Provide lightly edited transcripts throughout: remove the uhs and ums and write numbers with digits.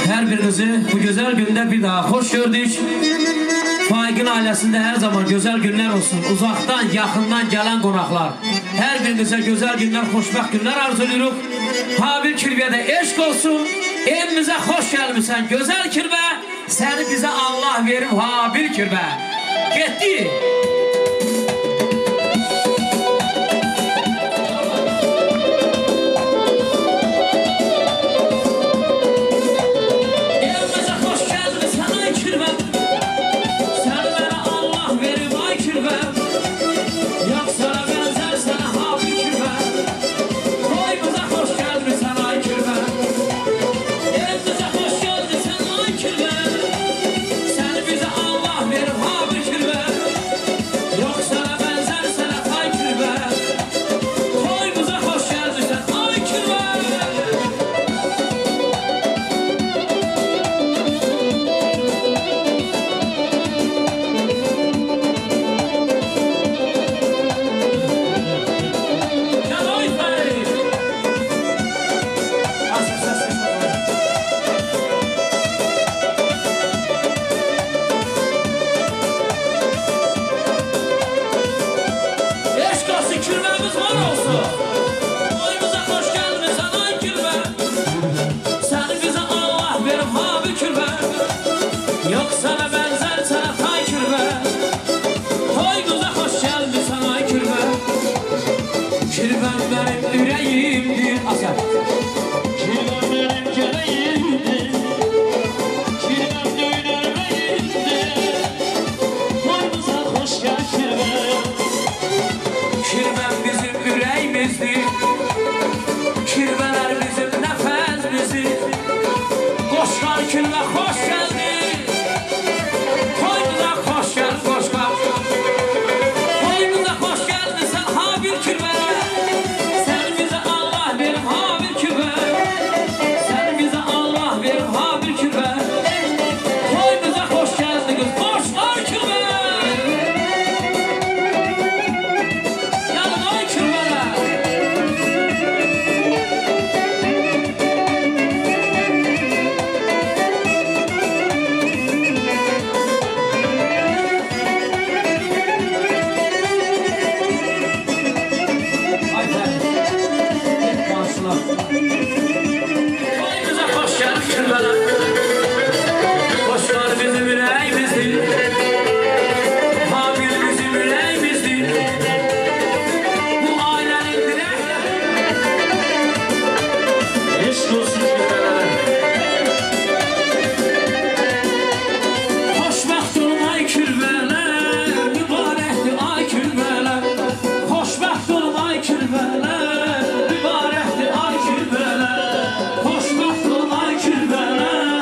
Her birinizi bu güzel günde bir daha hoş gördük. Faik'in ailesinde her zaman güzel günler olsun. Uzaktan, yakından gelen konaklar. Her birinize güzel günler, hoşbakt günler arzuluyoruz. Habil Kirbe'de eşk olsun. Evimize hoş gelmişsen güzel Kirbe. Seni bize Allah verir Habil Kirbe. Gitti. Mübarəkdir ay Kirbələ, xoşbəxt ol ay Kirbələ.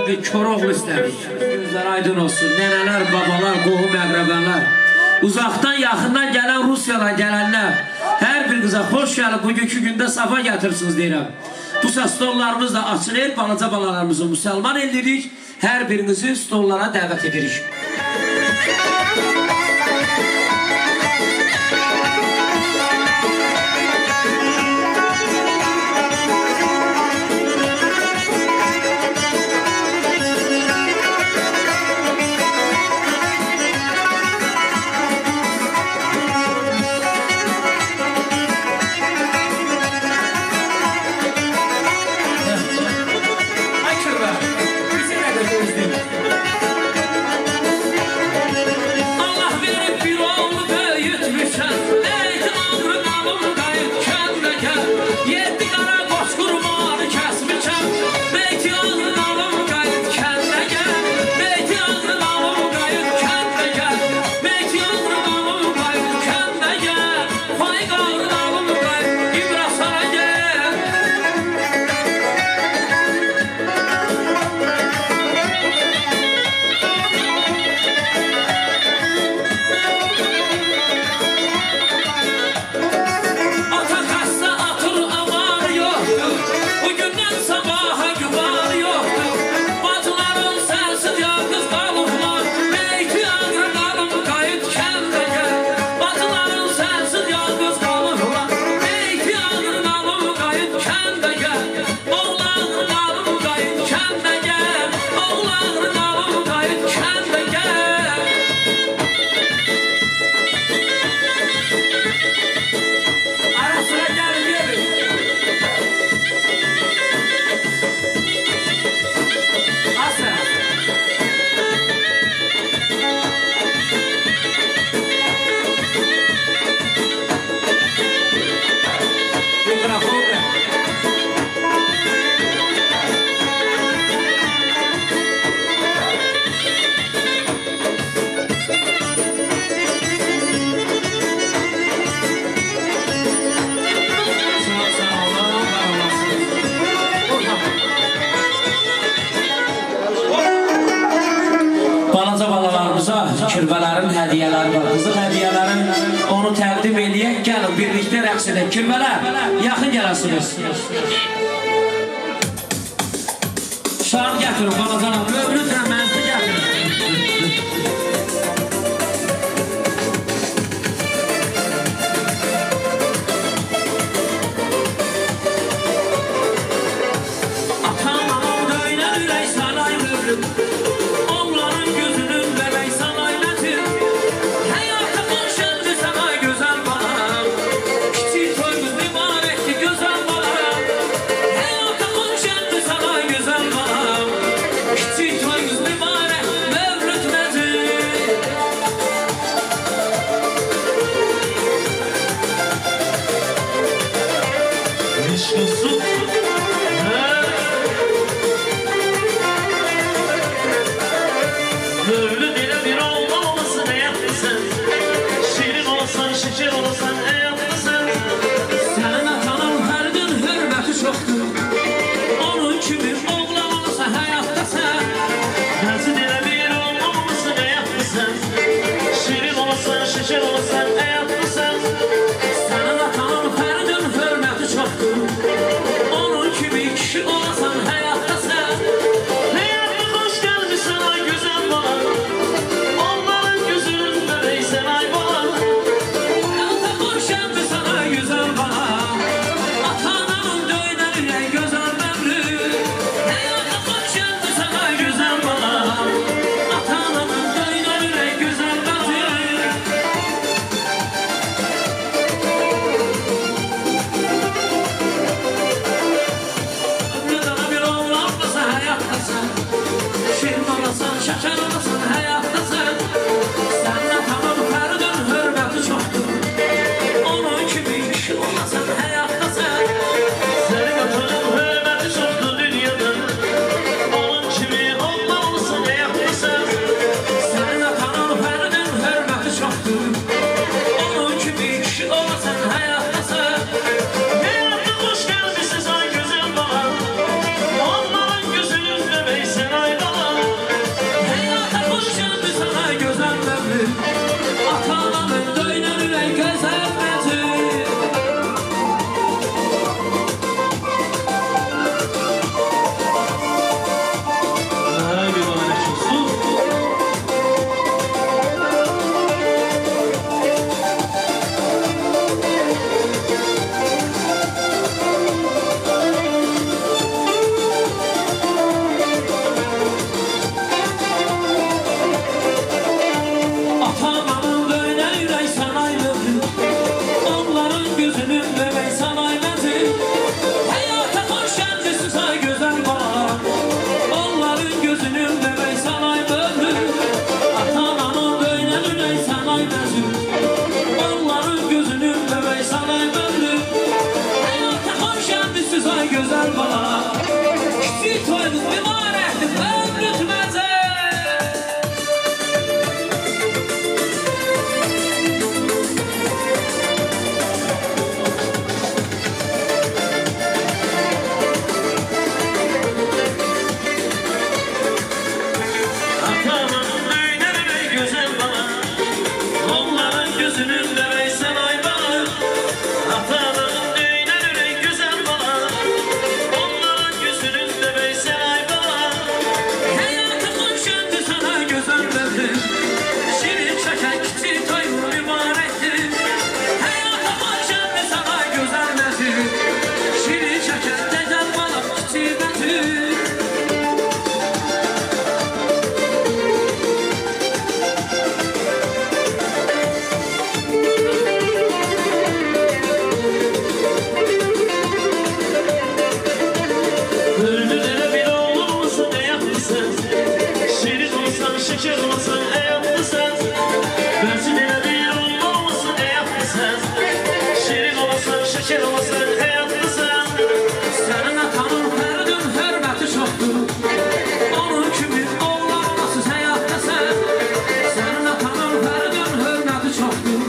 bir Koroğlu istedik. Gözler aydın olsun. Neneler, babalar, qohum, əqrəbənlər. Uzaqdan, yaxından gələn Rusiyadan gələnlər. Hər bir qıza xoş gəlib bugünkü gündə safa gətirsiniz deyirəm. Bu stollarımız da açılır. Balaca balalarımızı müsəlman edirik. Hər birinizi stollara dəvət edirik. Kirvələrin hədiyələri var, qızıl hədiyələrin onu təqdim eləyək, gəlin birlikdə rəqs edək. Kirvələr, yaxın gələsiniz. Şarq gətirin, balacanam, ömrü təməzli gətirin. Atamam döynər ürək sanay ömrüm. şeker olmasın, hayatlı sen. Bensin elə bir oğul olmasın, hayatlı sen. Şirin olmasın, şeker olmasın, hayatlı sen. Sənin atanın fərdin hörməti çoxdur. Onun kimi oğlan olasız həyatda sən. Sənin atanın fərdin hörməti çoxdur.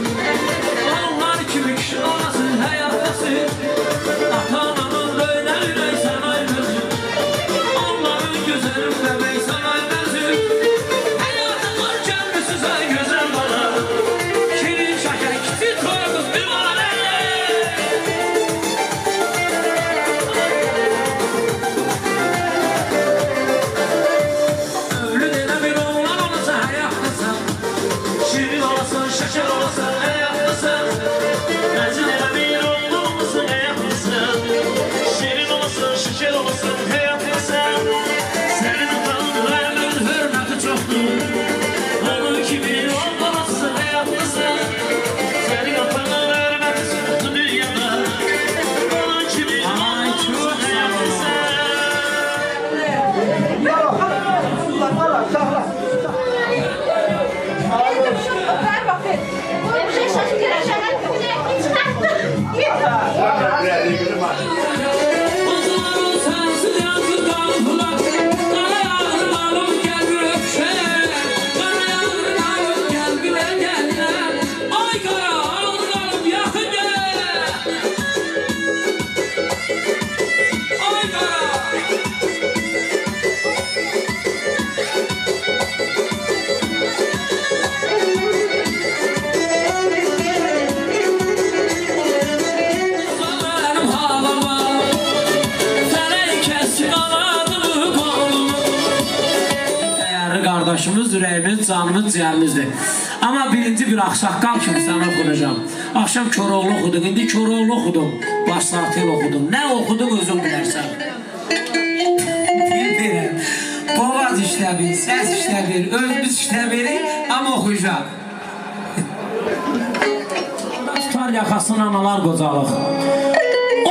Onlar kimi kişi olasız həyatda sən. Ata-ananın böylər ürək sənə özün. Onların gözəlim bəbəy sənə özün. Həyatı var gəlmişsiz ey gözəl bala. Şirin şəkər kiçik toyqız bir bala. Şirin olasın, şeker olasın, hayatlı sen. Bensin elə bir oğul olmasın, hayatlı sen. Şirin olasın, şeker olasın, hayatlı sen. Senin atanın Fərdin hörməti çoxdur. onun kimi oğul olasın, hayatlı sen. Senin atanın hürmeti çoxdur dünyada. Onun kimi oğul olasın, hayatlı sen. Uzun sensiz yansız kaldılar. Kara yağdır malum gel bir öpüşe. Kara yağdır malum gel güle geline. Ay kara ağzım yakın gel. Ay kara. Benim halama Fələk kəskin anadını qolumu. Dəyərli qardaşımız, ürəyimiz, canımız, ciyərimizdir. Amma birinci bir axsaqqal kimi sənə oxunacam. Axşam Koroğlu oxudun, indi Koroğlu oxudum, Başsartel oxudum. Nə oxudun özün bilərsən. Bilmirəm. Boğaz işləmir, səs işləmir, özümüz işləmir, amma oxuyacaq. Tutar yaxasını analar qocalıq.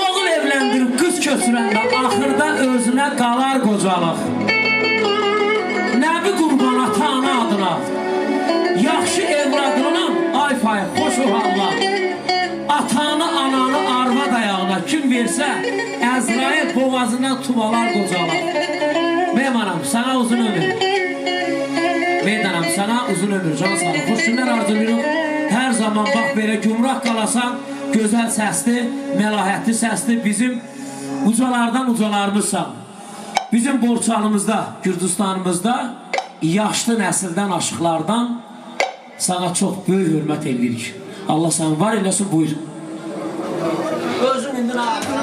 Oğul evləndirib qız köçürəndə axırda özünə qalar qocalıq. Nəbi qurban ata-ana adına, yaxşı evladına, ay fay, xoş olanlar. Atanı, ananı arvad ayağına kim versə, Əzrail boğazından tuvalar qocalıq. Meymanam, sənə uzun ömür. Meydanam, sənə uzun ömür, can sağlıq. Xoş günlər arzulayırıq. Hər zaman bax belə gümrah qalasan, gözəl səsli, məlahətli səsli bizim ucalardan ucalarımızsan. Bizim Borçalımızda, Gürcüstanımızda yaşlı nəsildən aşıqlardan sana çox böyük hörmət edirik. Allah səni var eləsin, buyur. Özün indi nə yapın?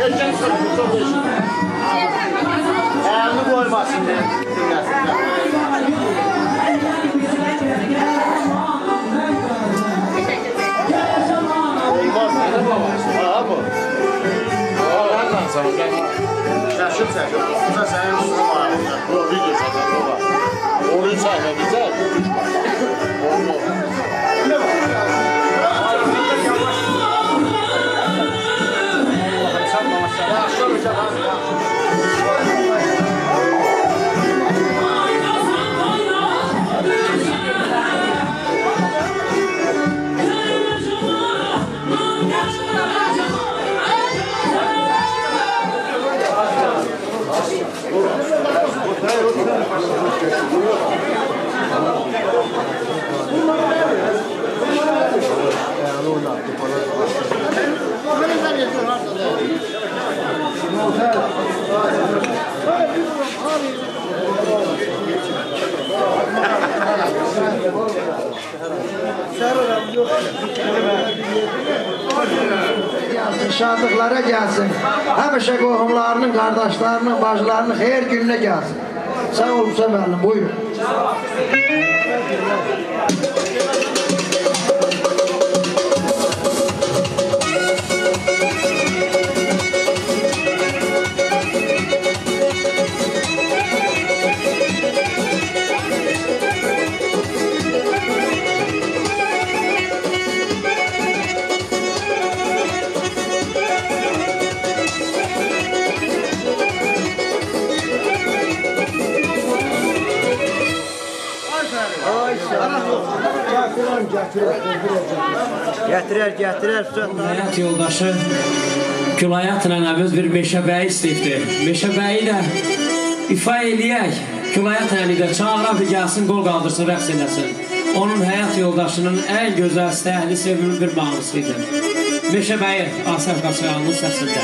Erken sorumlu çok yaşın. Ayağını koymaz şimdi. Şaşır çəkir. Burada sənin üstünə var. Bu video çəkir. Onu çəkməyəcək. Şadlıklara gelsin. Həmişə qohumlarının, qardaşlarının, bacılarının xeyir gününe gelsin. Sağ olun müəllim, buyurun. Gətirər. Həyat yoldaşı Gülayatla əvvəz bir Meşəbəyi istəyibdir. Meşəbəyi də ifa eləyək. Gülayatla də çağıra bir gəlsin, qol qaldırsın, rəqs eləsin. Onun həyat yoldaşının ən gözəl, stəhli, sevimli bir mahnısıdır. Meşəbəyi Asaf Qaçayanın səsində.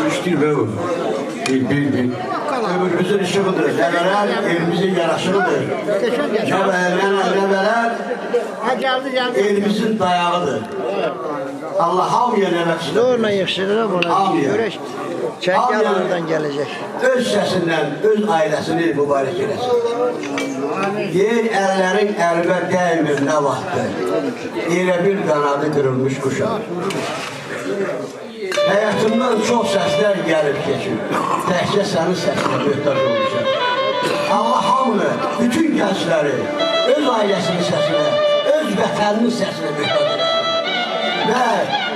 İştir be o. Bil. Ömrümüzün ışığıdır. Develer elimizin yaraşığıdır. Develer elimizin dayağıdır. Allah hamıya nevet istedir. Zorla yıksınlar buna. Görüş. Çengel oradan gelecek. Öz sesinden öz ailesini mübarek eylesin. Yer ellerin elbə dəymir nə vaxtdır. Elə bir qanadı qırılmış kuşaq. Həyatımdan çox səslər gəlib keçir. Təkcə sənin səsinə möhtac olmuşam. Allah hamını, bütün gəncləri öz ailəsinin səsinə, öz vətəninin səsinə möhtac eylesin. Və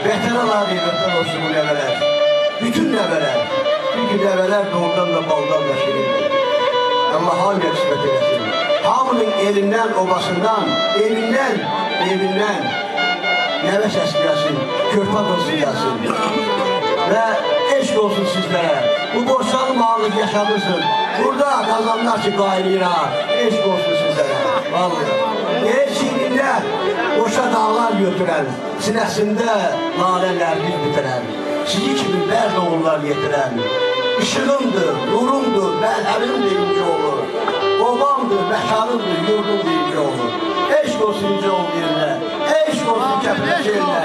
vətənə möhtac olsun bu nəvələr. Bütün nəvələr. Çünki nəvələr doğrudan da baldan da şirindir. Allah hamıya qismət eləsin. Hamının elindən, obasından, evindən nəvə səsləyəsin, körpə qızıyasın. Və eşq olsun sizlərə. Bu borçalı mağlıq yaşadırsın. Burada qazanlar ki qayrıyla, eşq olsun sizlərə. Vallahi. Yer çiğnində boşa dağlar götürən, sinəsində lalələr biz bitirən, sizi kimi bərd oğullar yetirən, işığımdır, nurumdur, bəlhərim deyinci olur. Obamdır, məkanımdır, yurdum deyinci olur. Eşq olsun ince ol yerine, eşq olsun kəpələşə elinə,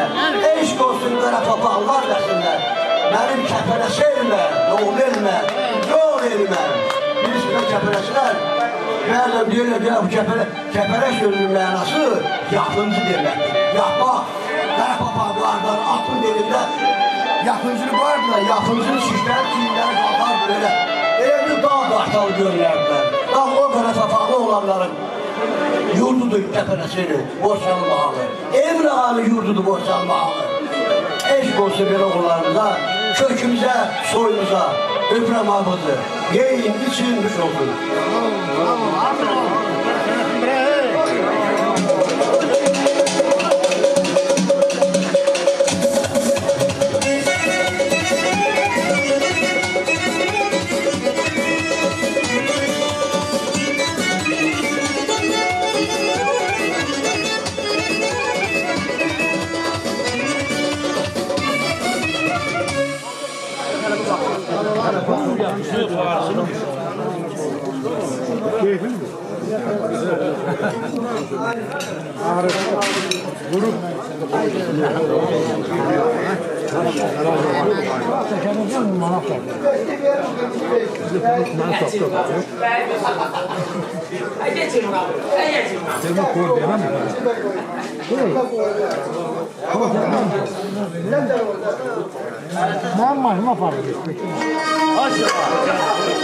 eşq olsun qara papaqlar dəsinlər. Mənim kəpələşə elimə, yol elmə, yol elmə. Birisində kəpələşlər, bəzən deyirlər ki, bu kəpələş sözünün mənası yaxıncı deməkdir. Yaxmaq, qara papaqlardan, atın elində yaxıncını qoyardılar, yaxıncını şişlər, çiğləri qalxardır elə. Elə bir dağ qaştalı görürlərdilər. Dağ o qədər papaqlı olanların yurdudur kəpələşəni, Borçalı mahalı. Emr ağanın yurdudur Borçalı mahalı. Eşq olsun bir oğullarımıza, kökümüzə, soyumuza, öpürəm abızı. Yeyin, içinmiş olsun.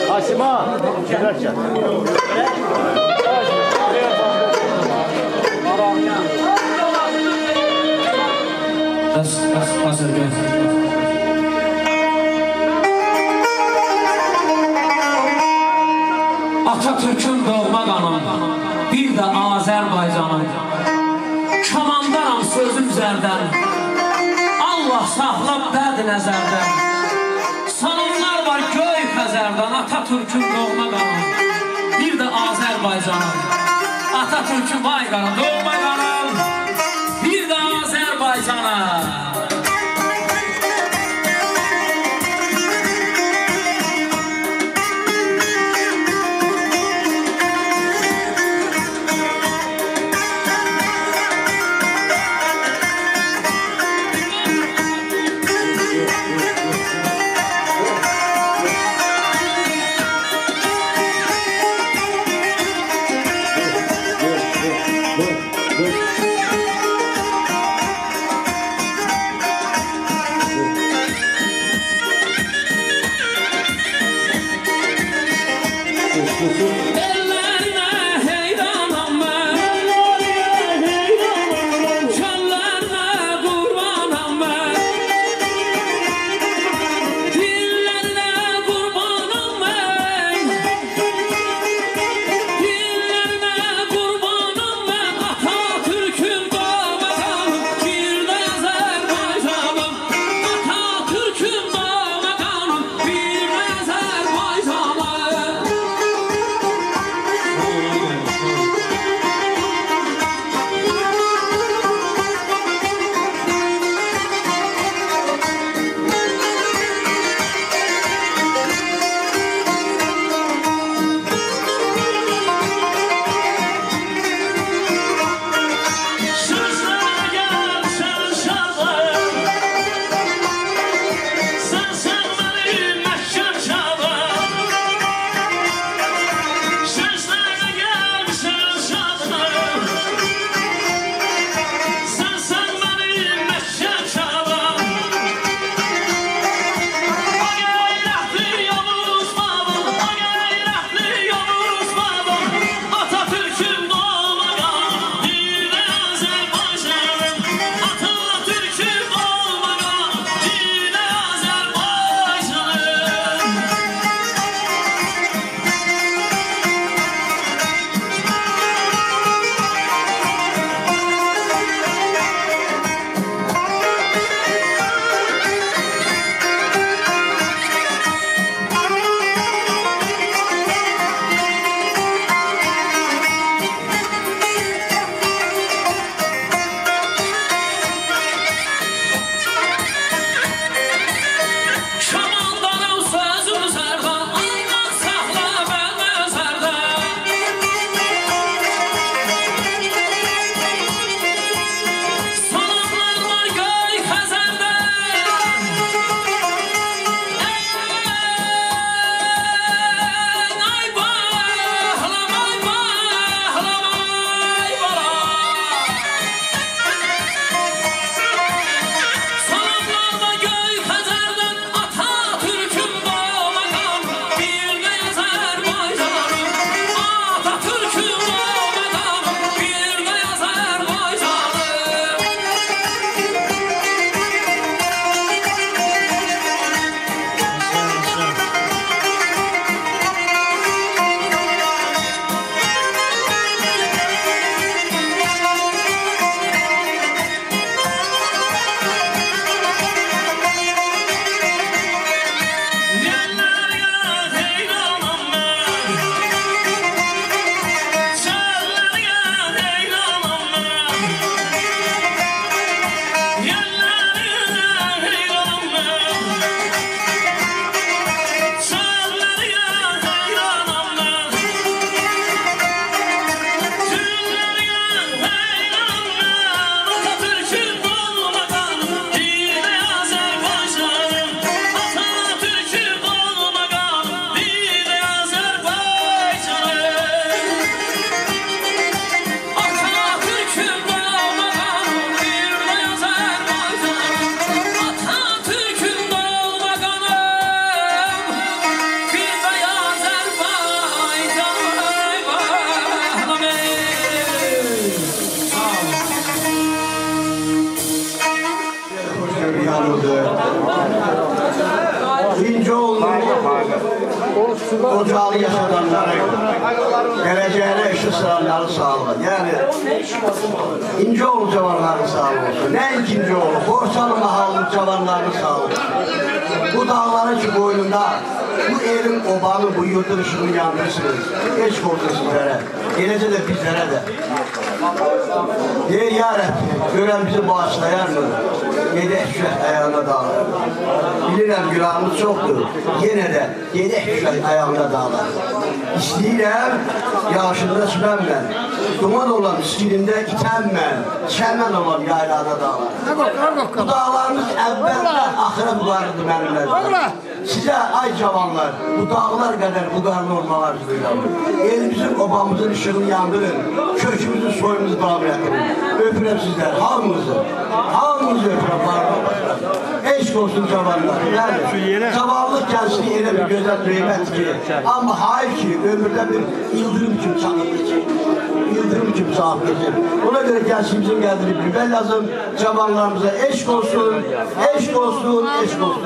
Haşima. Atatürk'ün doğma qanım, bir də Azərbaycanım. Kamandaram sözüm zərdən, Allah saxlab bəd nəzərdən. Sanımlar var göy Xəzərdən, Atatürk'ün doğma qanım, bir də Azərbaycanım. Atatürk'ün vay qanım, doğma qanım, bir də Azərbaycanım. Ocağı yaşadanları, gələcəyinə işi sıranları sağlığı. Yəni, İnceoğlu cavanları sağlığı olsun. Ne İnceoğlu? Borsalı mahallı cavanları sağlığı olsun. Bu dağların ki boynunda, bu elin obanı, bu yurdun ışığını yandırsınız. Hiç korkun sizlere. Eləcə də bizlərə də. Deyir, ya Rəbbi, görən bizi bağışlayan mı? Gedək düşək ayağına dağlar. Bilirəm, günahımız çoxdur. Yenə də gedək düşək ayağına dağlar. İstəyirəm, yaşında çimənmən. Duman olan üstünündə itənmən. Çəmən olan yaylada dağlar. Bu dağlarımız əvvəldən axıra bularıdır mənimlə. Sizə ay cavanlar, bu dağlar qədər bu qarlı olmalar duyuram. Elimizin, obamızın ışığını yandırın. Kökümüzün, soyumuzu davam ettirin. Öpürəm sizlər, hamınızı. Hamınızı öpürəm, varma başlar. Eşk olsun cavanlar. Yəni, cavanlıq gəncliyi elə bir gözəl qeymət ki. Amma hayır ki, ömürdə bir yıldırım kimi çağıb geçir. Yıldırım kimi çağıb geçir. Ona görə gəncimizin gəldiğini bilmək lazım. Cavanlarımıza eşk olsun, eşk olsun, eşk olsun.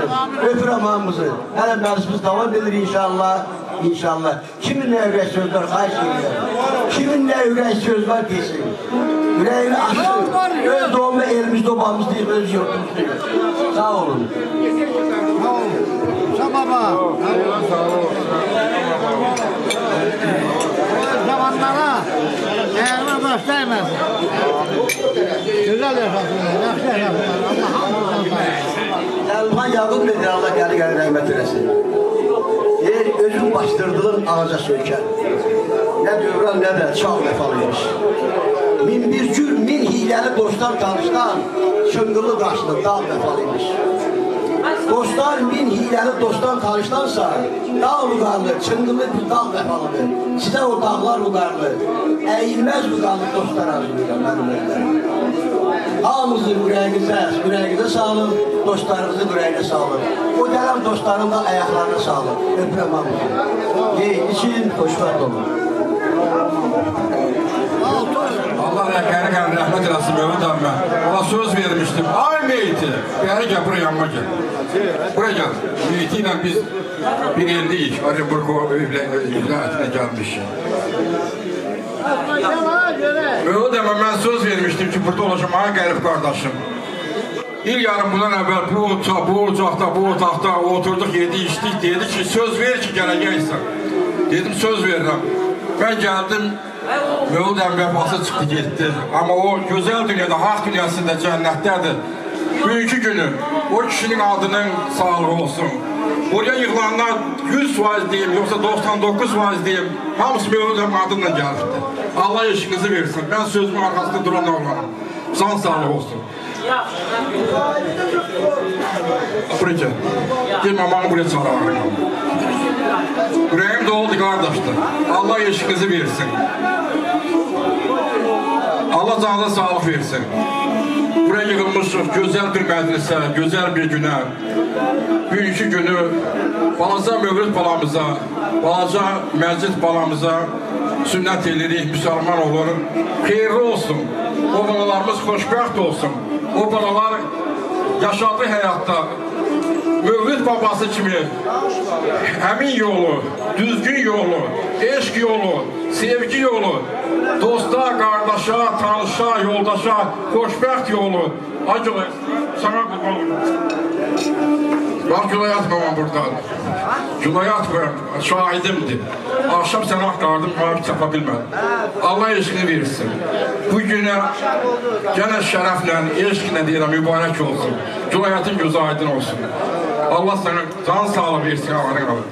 Öpürəm hamımızı. Hələ məclisimiz davam edir inşallah. İnşallah. Kimin nə ürək söz var, xahiş edirəm. Kimin nə ürək söz var desin. Ürəyini açsın. Öz doğumda elimizdə obamız deyil, öz yurdumuz deyil. Sağ olun. Sağ olun. Sağ baba. Zamanlara ayağına baş değmesin. Güzel yaşasınlar, yaxşı yaşasınlar. Allah hamdolsun sayın. Elman Yaqub nedir, Allah gəli rəhmət eləsin. Deyir, özün bastırdığın ağaca söykər. Nə dövran, nə də çağ vəfalıymış. Min bir cür, min hiləli dostlar tanışdan, çıngılı qaşlı dağ vəfalıymış. Dostlar min hiləli dostdan tanışdansa, dağ uğarlı, çıngılı bir dağ vəfalıdır. Sizə o dağlar uğarlı, əyilməz uğarlı dostlar arzulayıram mənim özlərim. Hamınızı ürəyinizə sağlın, dostlarınızın ürəyinə sağlın. O gələn dostların da ayaqlarına sağlın. Öpürəm hamınızı. Yeyin için xoşbəxt olun. Allah rəhbəri rəhmət eləsin Mövlid abi mən. Ona söz vermişdim. Ay meyti, gəri gəl, buraya yanıma gəl. Buraya gəl. Meyti ilə biz bir eldiyik. Orenburg vilayətinə gəlmiş. Mövlid abi mən söz vermişdim ki, burada olacağım, ay qərib qardaşım. İl yarım bundan əvvəl bu ocaqda, bu otaqda oturduq, yedi, içdik, dedi ki, söz ver ki, gələcəksən. Dedim, söz verirəm. Ben geldim, Mövlid əmin vəfası çıxdı, getdi. Amma o gözəl dünyada, haq dünyasında cənnətdədir. Bugünkü günü o kişinin adının sağlığı olsun. Oraya yığılanlar 100% deyim, yoksa 99% deyim, hamısı Mövlid əmin adıyla gəlibdir. Allah eşinizi versin. Ben sözümün arkasında duran olmaram. Can sağlığı olsun. Buraya gel. Gel mamanı buraya çağıralım. Ürəyim doldu qardaşlar. Allah eşinizi versin. Allah canına sağlıq versin. Buraya yığılmışıq gözəl bir məclisə, gözəl bir günə. Bugünkü günü balaca Mövlid balamıza, balaca məclis balamıza sünnət edirik, müsəlman olur. Xeyirli olsun. O balalarımız xoşbəxt olsun. O balalar yaşadığı həyatda Mövlid babası kimi həmin yolu, düzgün yolu, eşq yolu, sevgi yolu, dosta, qardaşa, tanışa, yoldaşa, xoşbəxt yolu. Acılı, sana qurban olun. Bax, Gülayat babam buradadır. Gülayat babam şahidimdir. Akşam səni axtardım, mavi çapa bilmədim. Allah eşqini verirsin. Bu günə gənə şərəflə, eşqlə deyirəm, mübarək olsun. Gülayatın gözü aydın olsun. Allah sana can sağlığı versin, ağarın alın.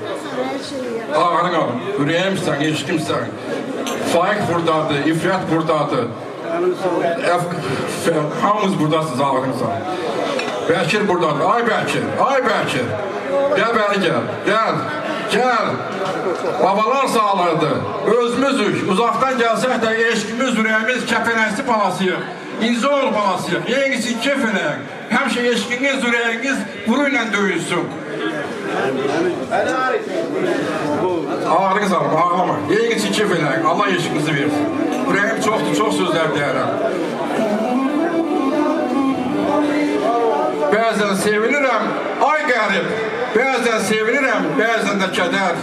Ağarın alın. Ürəyimsən, eşqimsən. Faik buradadır, İfrət buradadır. Hamımız buradasınız, ağarın sağlığı. Bəkir buradadır. Ay Bəkir, ay Bəkir. Gəl bəri gəl, gəl, gəl. Babalar sağlardır. Özümüzük, uzaqdan gəlsək də eşqimiz, ürəyimiz kəpənəsi palasıyıq. İnzoğlu palasıyıq. Yengisi kefənək. Həmişə eşqiniz, ürəyiniz buru ilə döyülsün. Ağrınız alın, ağlama. Yengisi kefənək. Allah eşqinizi versin. Ürəyim çoxdur, çox sözlər deyərəm. Bəzən sevinirəm, ay qərib. Bəzən sevinirəm, bəzən də kədər.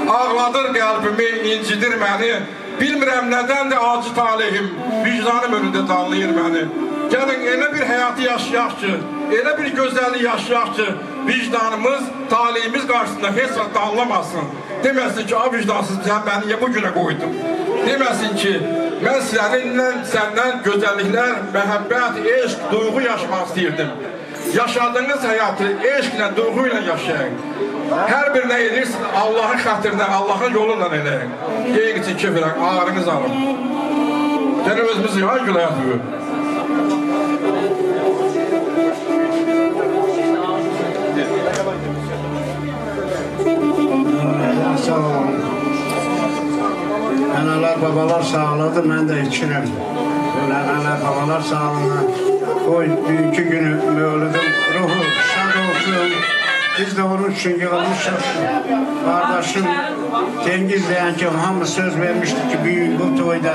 Ağladır qəlbimi, incidir məni. Bilmirəm nədəndir acı talihim, vicdanım önündə danlayır məni. Gəlin elə bir həyatı yaşayaq ki, elə bir gözəllik yaşayaq ki, vicdanımız, talihimiz qarşısında heç vaxt danlamasın. Deməsin ki, vicdansız sən məni niyə bu günə qoydun? Deməsin ki, mən səndən gözəlliklər, məhəbbət, eşq, duyğu yaşamaq istəyirdim. Yaşadığınız həyatı eşqlə, duyğu ilə yaşayın. Hər birinə edirsin, Allahın xatirinə, Allahın yolunla eləyin. Deyin için kefirək, ağrınız alın. Gene özümüzü ya, gülayat buyur. Sağ olun. Analar, babalar sağladı, mən də içirəm. Analar, babalar sağlığına. Oy, dünkü günü mövlüdüm, ruhu şad olsun. Biz de onun için yığılmışız. Kardeşim Cengiz diyen ki hamı söz vermişti ki büyük bu toyda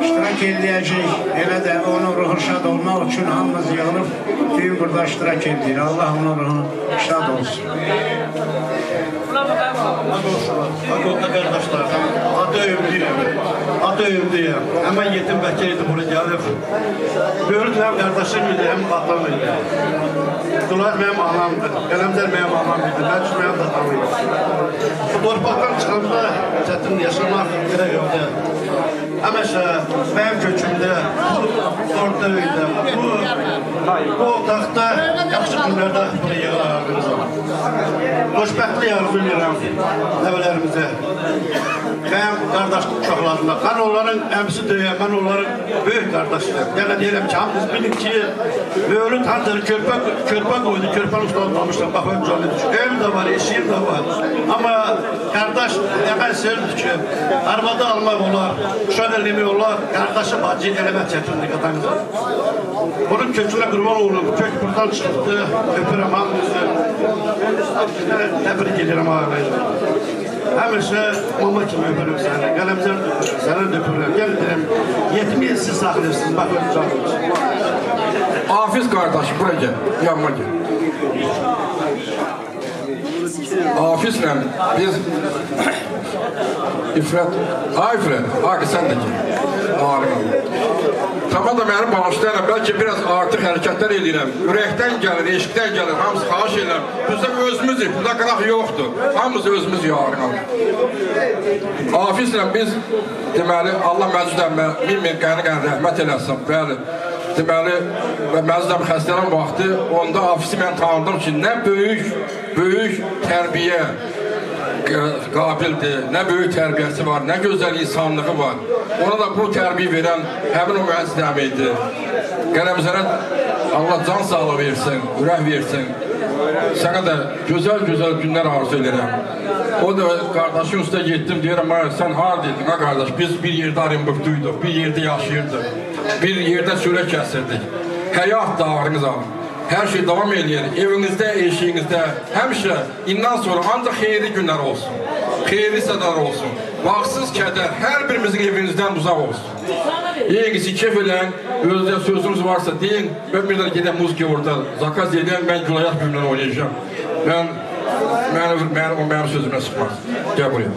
iştirak edecek. Elə də onun ruhu şad olmak için hamımız yığılıb düğün burada iştirak edir. Allah onun ruhunu şad olsun. Adı kardeşler, adı övdüyüm. Hemen yetim bekirdi buraya gelip. Böyük hem kardeşim idi hem atam idi. Dular benim anamdı, Qəlemzər benim anam idi, Məcid benim atam idi. Bu torpaqdan çıxanda çətin yaşamak gerek yoktu. Həmişə benim kökümdə, orada idi. Bu otaqda yaxşı günlərdə buraya yığılarımız var. Xoşbəxtlik arzu edirəm nəvələrimizə. Benim kardeşlik uşaqlarına, ben onların əmsi deyəm, ben onların böyük kardeşiyəm. Yəni deyirəm ki, hamımız bilin ki, böyülün tanıdır, körpə qoydu, körpəni ustalamışlar, baxın canlı düşün. Evim de var, eşiyim de var. Ama kardeş hemen sevdi ki, arvada almaq olar, uşaq eləmək olar, kardeşi bacı eləmək çətinlik atanızı. Bunun köküne qurban olun, kök buradan çıxdı, öpürəm hamımızı. Təbrik edirəm ağabeyim. Həmişə mama kimi öpürüm səni, Qəlemzər səni də öpürəm. Gəl deyirəm, yetimiyi siz saxlayırsınız, baxın canınız. Hafiz kardeşim, buraya gel, yanıma gel. Hafizle biz İfret, İfret, sen de gel. Harika. Tamam da benim bağışlayalım, belki biraz artık hareketler edirəm. Ürəkdən gəlir, eşqdən gəlir, hamısı xahiş edirəm. Bizdə özümüzük, burada qıraq yoxdur. Hamımız özümüz yarınalım. Hafizlə biz, deməli, Allah Məcid əmmə min qəni rəhmət eləsin. Bəli. Deməli, Məcid əmm xəstələn vaxtı, onda Hafizi mən tanıdım ki, nə böyük tərbiyə qabildir, nə böyük tərbiyəsi var, nə gözəl insanlığı var. Ona da bu tərbiyə verən həmin o müəzzin əmiydi. Qəlemzərə Allah can sağlığı versin, ürək versin. Sənə də gözəl günlər arzu edirəm. O da qardaşın üstə getdim, deyirəm, sən haradaydın ha qardaş? Biz bir yerdə Arınböktüydük, bir yerdə yaşayırdıq, bir yerdə sürək kəsirdik. Həyat dağırınız alın. Her şey devam ediyor. Evinizde, eşiğinizde, həmişə indən sonra ancaq xeyirli günlər olsun. Xeyirli sədar olsun. Vaxtsız kədər hər birimizin evinizdən uzaq olsun. Yengisi kef eləyən, özdə sözünüz varsa deyin, ben bir də gedəm muziki orada zakaz edəyəm, ben gülayat bölümdən oynayacağım. Mənim sözümə sıxmaz. Gəl buraya.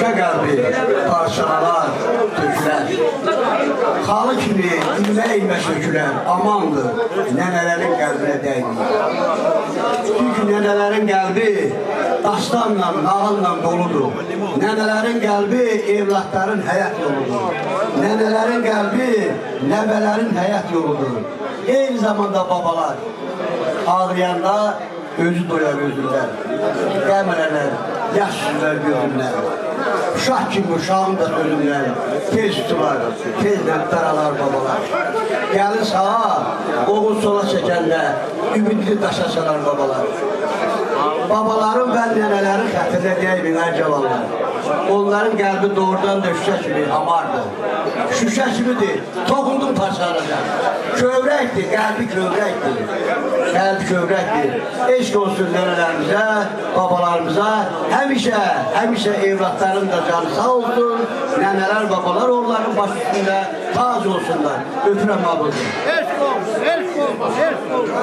Şuşa qəlbi parçalanar, tökülər. Xalı kimi ilmə-ilmə sökülər, amandır, nənələrin qəlbinə dəymir. Çünki nənələrin qəlbi dastanla, nağılla doludur. Nənələrin qəlbi evlatların həyat yoludur. Nənələrin qəlbi nəvələrin həyat yoludur. Eyni zamanda babalar ağlayanda özü doyar özündən. Qəm elələr, yaş süzər gözündən. Uşaq kimi uşağın da sözündən tez tutular, tezlə daralar babalar. Gəlin sağa, oğul sola çəkəndə ümidli daşa salar babalar. Babaların və nənələrin xətrinə deyəmin hər cavanlar. Onların qəlbi doğrudan da şüşə kimi hamardır. Şüşə kimidir, toxundum parçalanacaq. Kövrəkdir, qəlbi kövrəkdir. Qəlbi kövrəkdir. Eşq olsun nənələrimizə, babalarımıza. Həmişə evlatların da canı sağ olsun. Nənələr, babalar onların baş üstündə tac olsunlar. Öpürəm abıdır. Eşq olsun, eşq olsun, eşq olsun.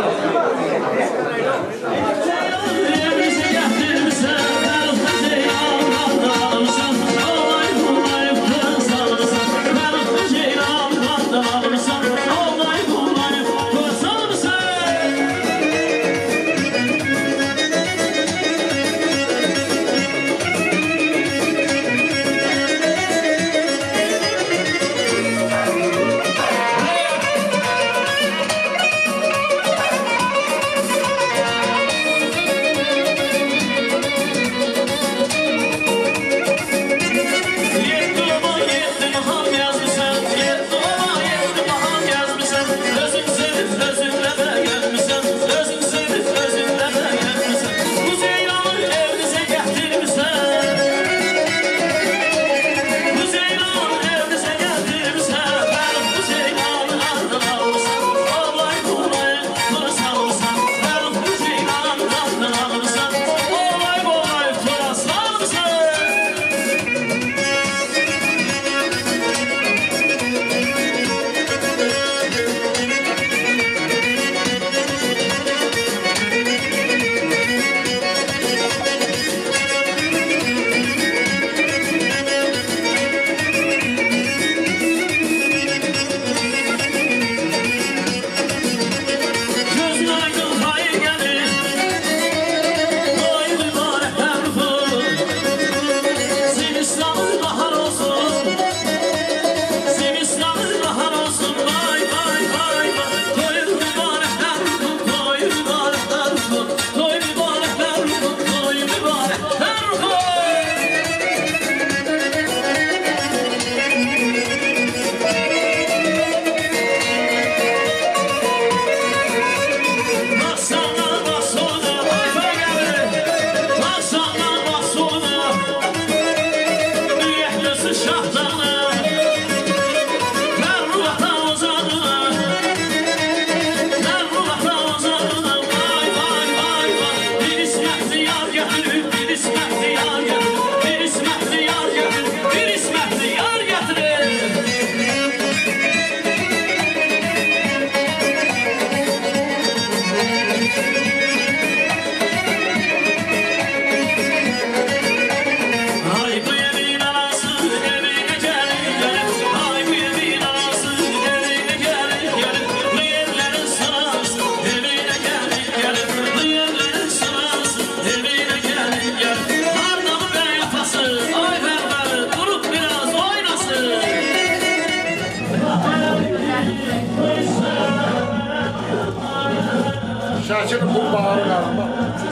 Şəkil bu bağırın arasında.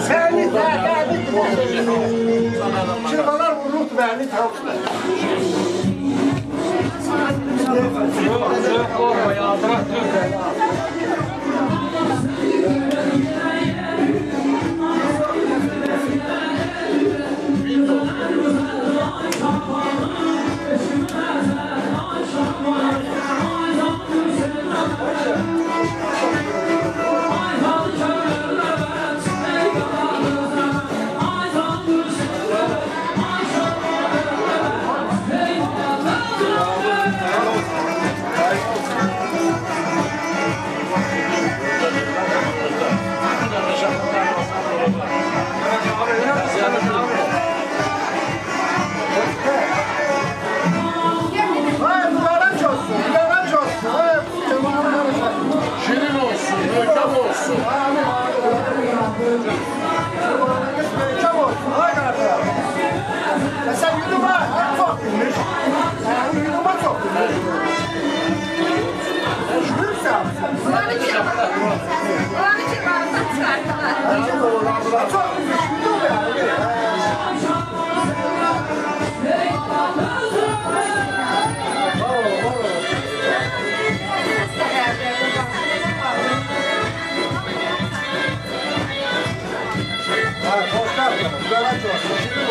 Səni Çırğalar vurur bəni tavuklar. Yok korkma ya, bırak dön.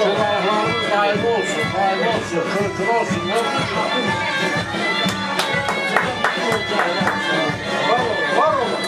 Çolaklarımız daim olsun, kırkır olsun. Var olun.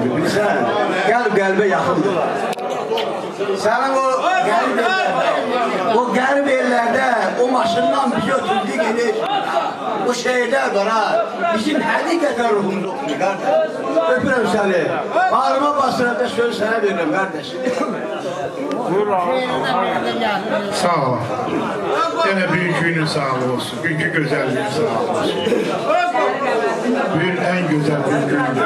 Bilirsən, qəlbə yaxındır. Sənin o qərib ellərdə, o maşından bir götürdük gedir. O şeylər var ha, bizim həqiqətən ruhumuz oxuyor, qardeş. Öpürəm səni. Bağrıma basırada söz sənə verirəm, qardeş. Sağ ol. Yine büyük günün sağlığı olsun. Günkü güzelliğin sağlığı olsun. Bugün en güzel bir gündü.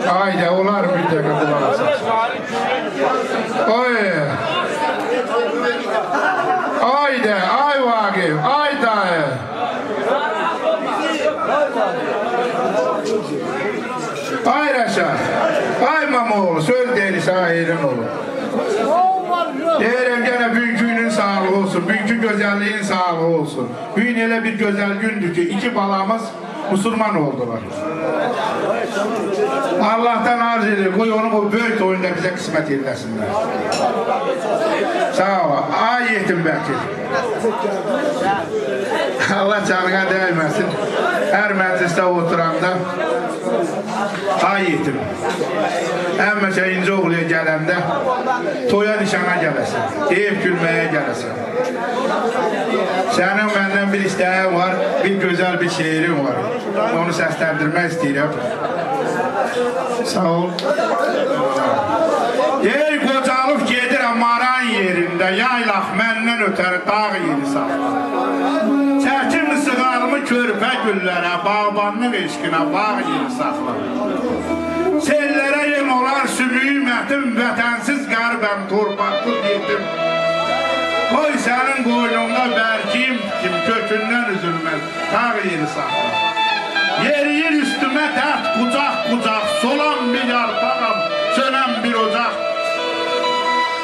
Haydi olar bir dakika kulak asın. Oy. Haydi ay Vakif. Ay dayı. Ay Reşat. Ay Mamoğlu. Söz değilse ayrın olur. Deyirəm gene büyük günün sağlığı olsun, büyük güzelliğin sağlığı olsun. Bugün elə bir güzel gündür ki, iki balamız Müslüman oldular. Allah'tan arz edir, koy onu o böyük oyunda bize kısmet eylesinler. Sağ ol. Ay yetim Bekir. Allah canına değmesin. Her mecliste oturanda ay yetim. Əmmə ince oğluya gələndə toya nişana gələsən, ev gülməyə gələsən. Sənin məndən bir istəyin var, bir gözəl bir şeirin var. Onu səsləndirmək istəyirəm. Sağ ol. Ey qocalıb gedirəm maran yerində, yaylaq məndən ötəri dağ yeri saxla. Çəkim sığarımı körpə güllərə, bağbanlıq eşqinə bağ yeri saxla. Sellərə yem olar sümüymətim, vətənsiz qərbəm, torpaqlı yetim. Qoy sənin qoynunda bərkiyim, kim kökündən üzülməz, dağ yeri saxla. Yeriyir üstümə dərd qucaq, solan bir yarpağam, sönən bir ocaq.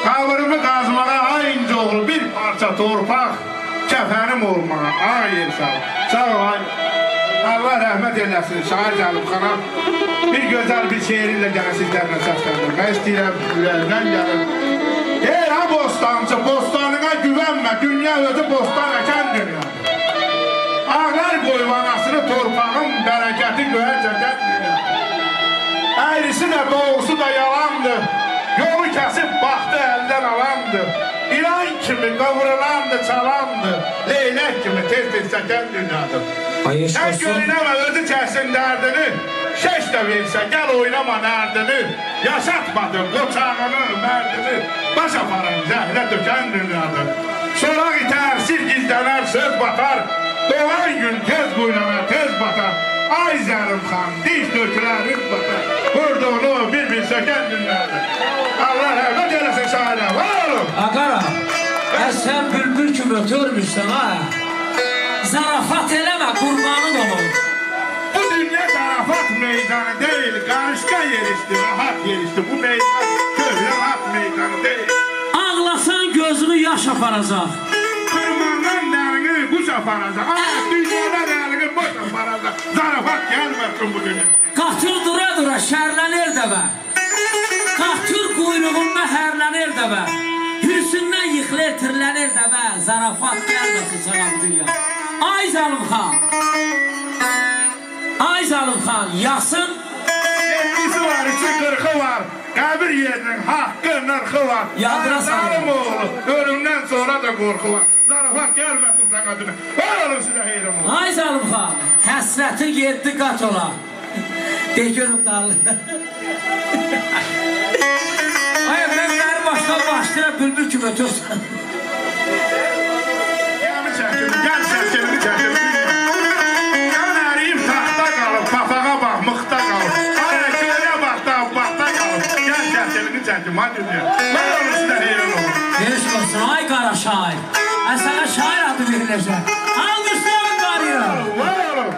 Qavrımı qazmağa ayınca oğul, bir parça torpaq, kəfənim olmağa, ağ yer sağ. Sağ ol, Allah rəhmət eləsin, Şair Cəlibxana. Bir gözəl bir şeirinlə gələ sizlərlə səsləndirmək istəyirəm, ürəyindən gəlir. Deyir ha bostancı, bostanına güvənmə, dünya özü bostan əkən dünyadır. Ağlar qoyvanasını torpağın bərəkəti göyə çəkən dünyadır. Əyrisi də doğrusu da yalandır, yolu kəsib baxdı əldən alandır. İlan kimi qavrulandı, çalandı, leylək kimi tez-tez çəkən dünyadır. Sən görünəmə özü çəksin dərdini, şeş də versə, gəl oynama nərdini, yaşatmadın qoçağını, mərdini, baş aparın, zəhrə dökən dünyadır. Soraq itər, gizlənər, söz batar, doğan gün tez quyunanar, tez batar. Ay Zəlimxan, diş dökülər, rüz batar, vurduğunu bir sökən dünyadır. Allah rəhmət eləsin şairə, var olun. Aqara, sən bülbül kimi ötürmüşsən ha. Zarafat eləmə, qurbanın olun. Bu dünya zarafat meydanı değil, qarışqa yerişdi, rahat yerişdi. Bu meydan köhnə rahat meydanı değil. Ağlasan gözünü yaş aparacaq. Kırmandan dərini quş aparacaq. Dünyada dərini boş aparacaq. Zarafat gəlməsin bu dünya. Qatır dura şərlənir dəvə. Qatır quyruğunda hərlənir dəvə. Hürsündən yıxılır, tirlənir dəvə. Zarafat gəlməsin sana bu dünya. Ay Zəlimxan. Ay Zəlimxan, yasın. 50'si var, 40'ı var. Qəbir yerinin haqqı, nırxı var. Yadıra salın. Zalim oğlu, ölümdən sonra da qorxu var. Zarafat gəlməsin sənə dünə. Var olun sizə heyrim olun. Ay Zalim xan, həsrətin 7 qat ola. De görüm dallı. Ay mənim başqa başlayır, bülbül kimi ötürsən. Gəmi çəkilin, gəl çəkilini çəkilin. Gəlin əriyim taxta qalıb, papağa bax, mıxta qalıb. Ay köyə bax, dağbaqda qalıb. Gəl çəkilini çəkim, hadi dünya. Var olun sizə heyrim olun. Geniş olsun, ay qara şair. Ay sana şair adı veriləcək. Alqışlayın qarıya. Var olun.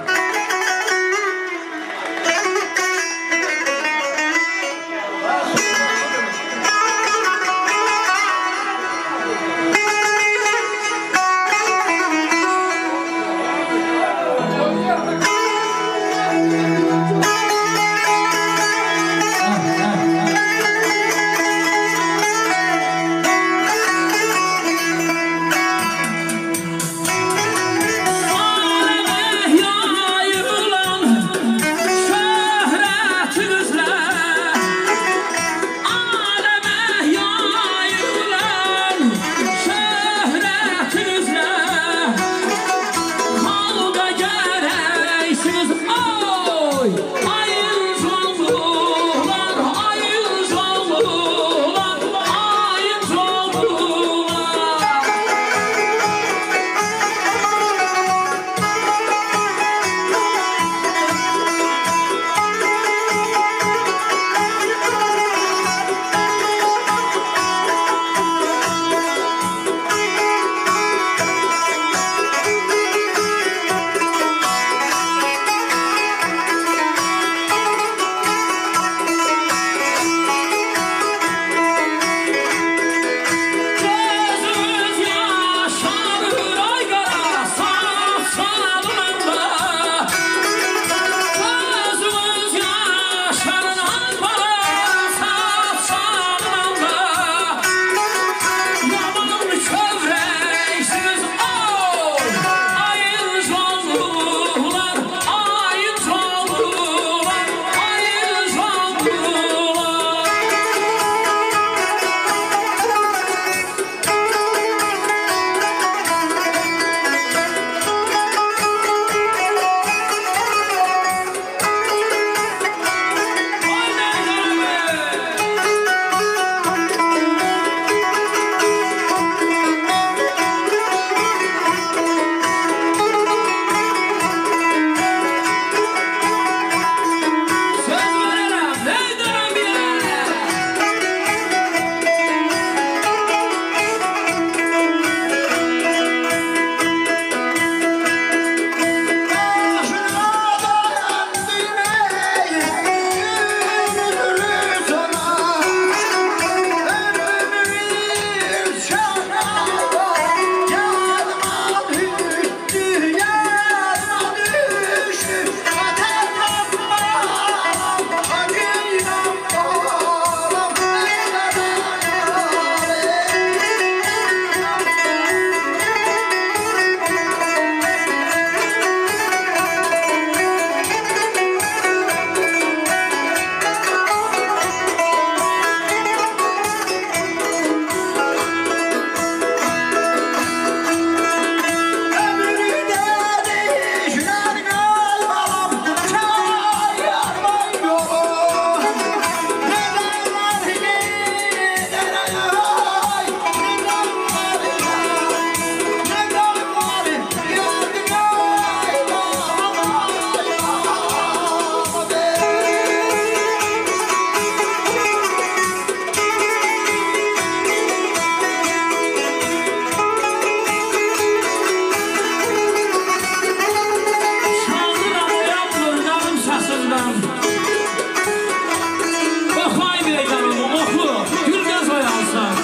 Oxay meydanı, oxlu, gül göz oyansın.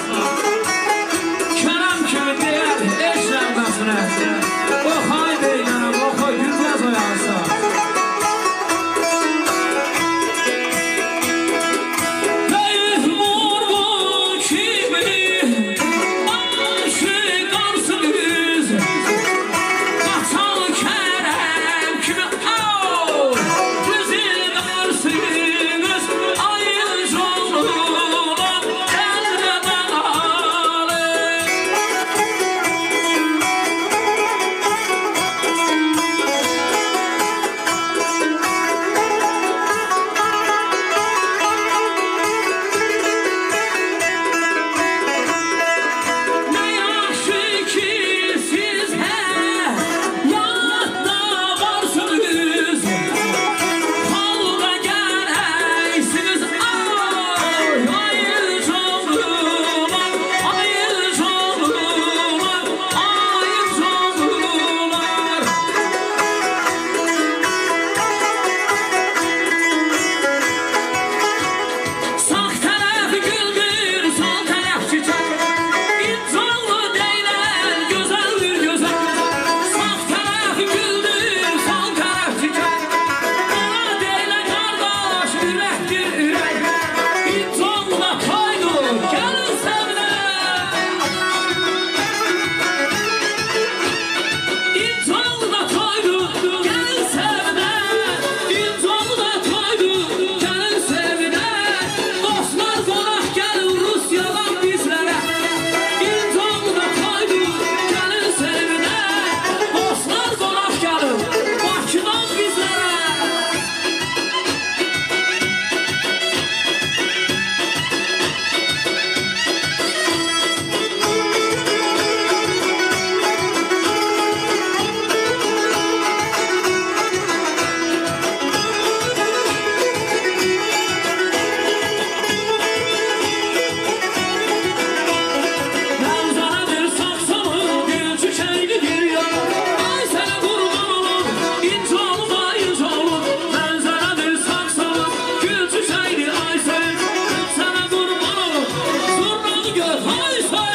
Adı göz haysa.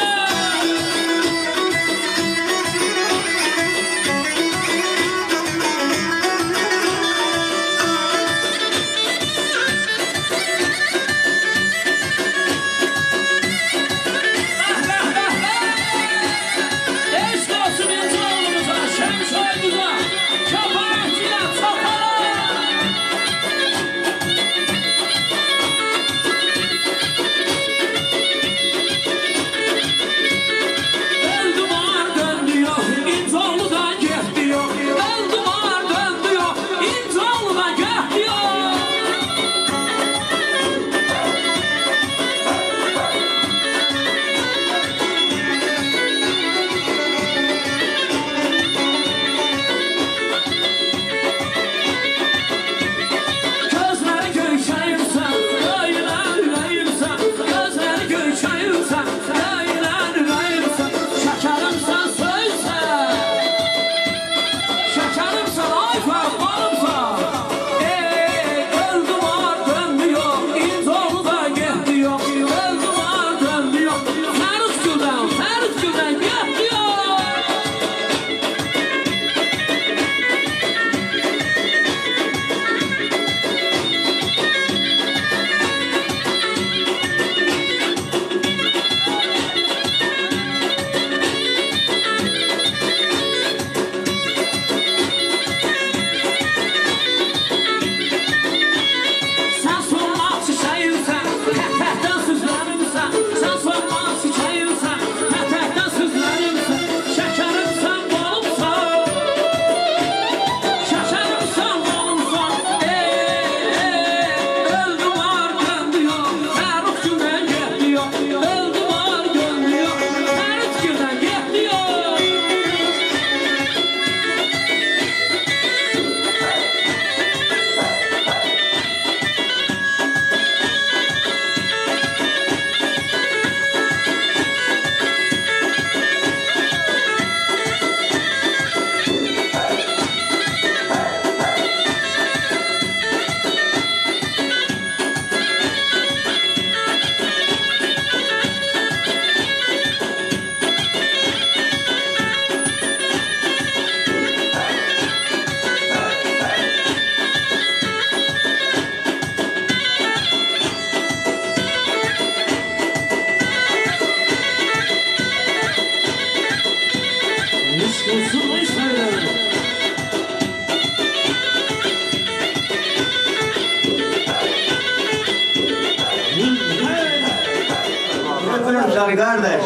Səni qardaş.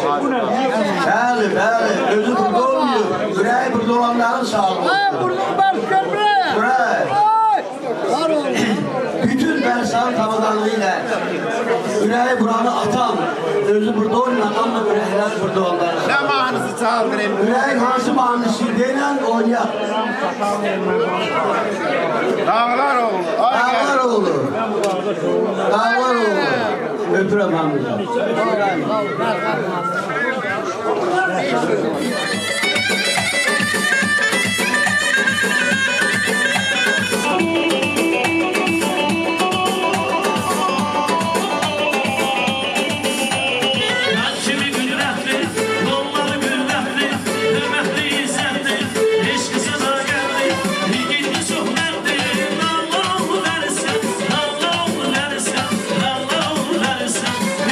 Bəli, bəli. Özü burada olmuyor. Ürəyi burada olanların sağlığı olsun. Buradan başka bre. Var olun. Bütün Bərsan tavadanlığı ilə ürəyi buranı atan, özü burada olmayan ama ürəkləri burada olanların sağlığı. Ne mahnısı çaldırayım? Ürəyin hansı mahnısı deyilən oynayaq. Dağlar oğlu. Dağlar oğlu. Dağlar oğlu. Öpürəm hamınızı.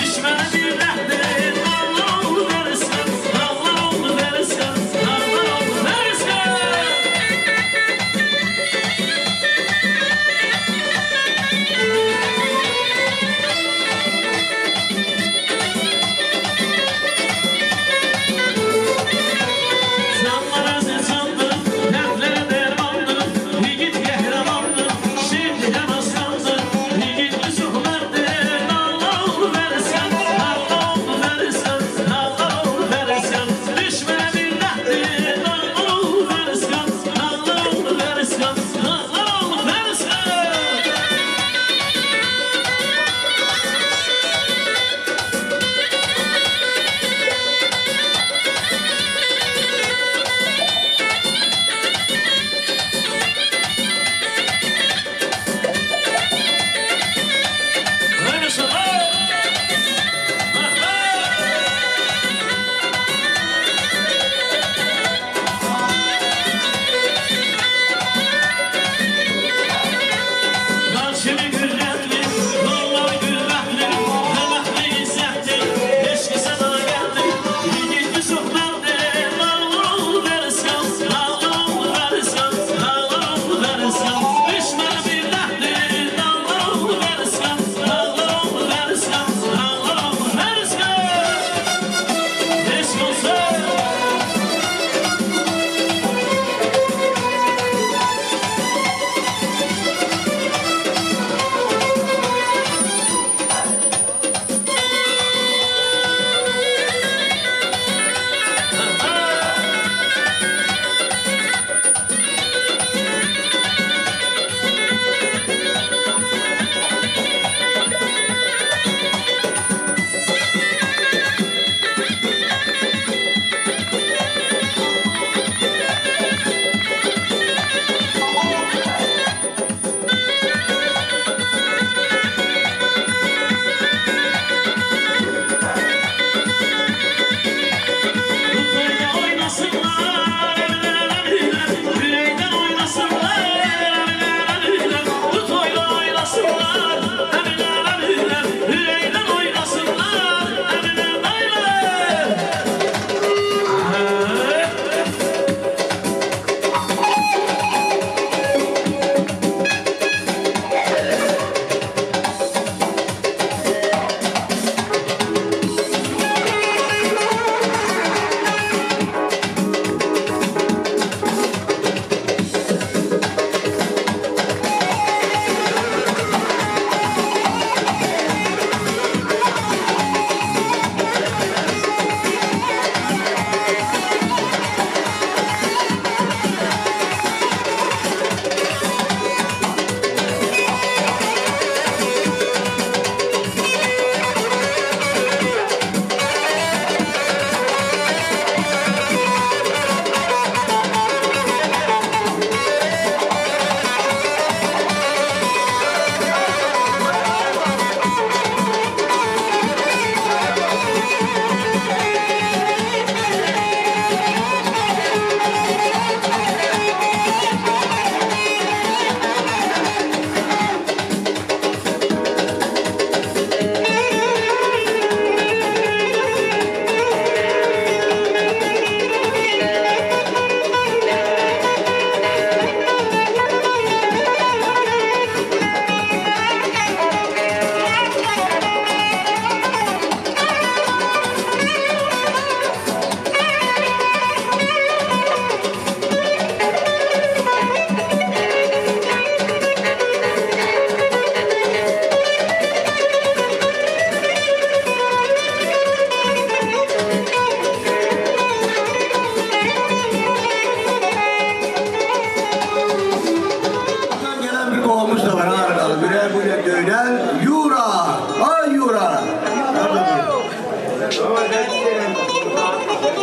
Düşmene bir rəhdir, Allah verirsən, Allah verirsən.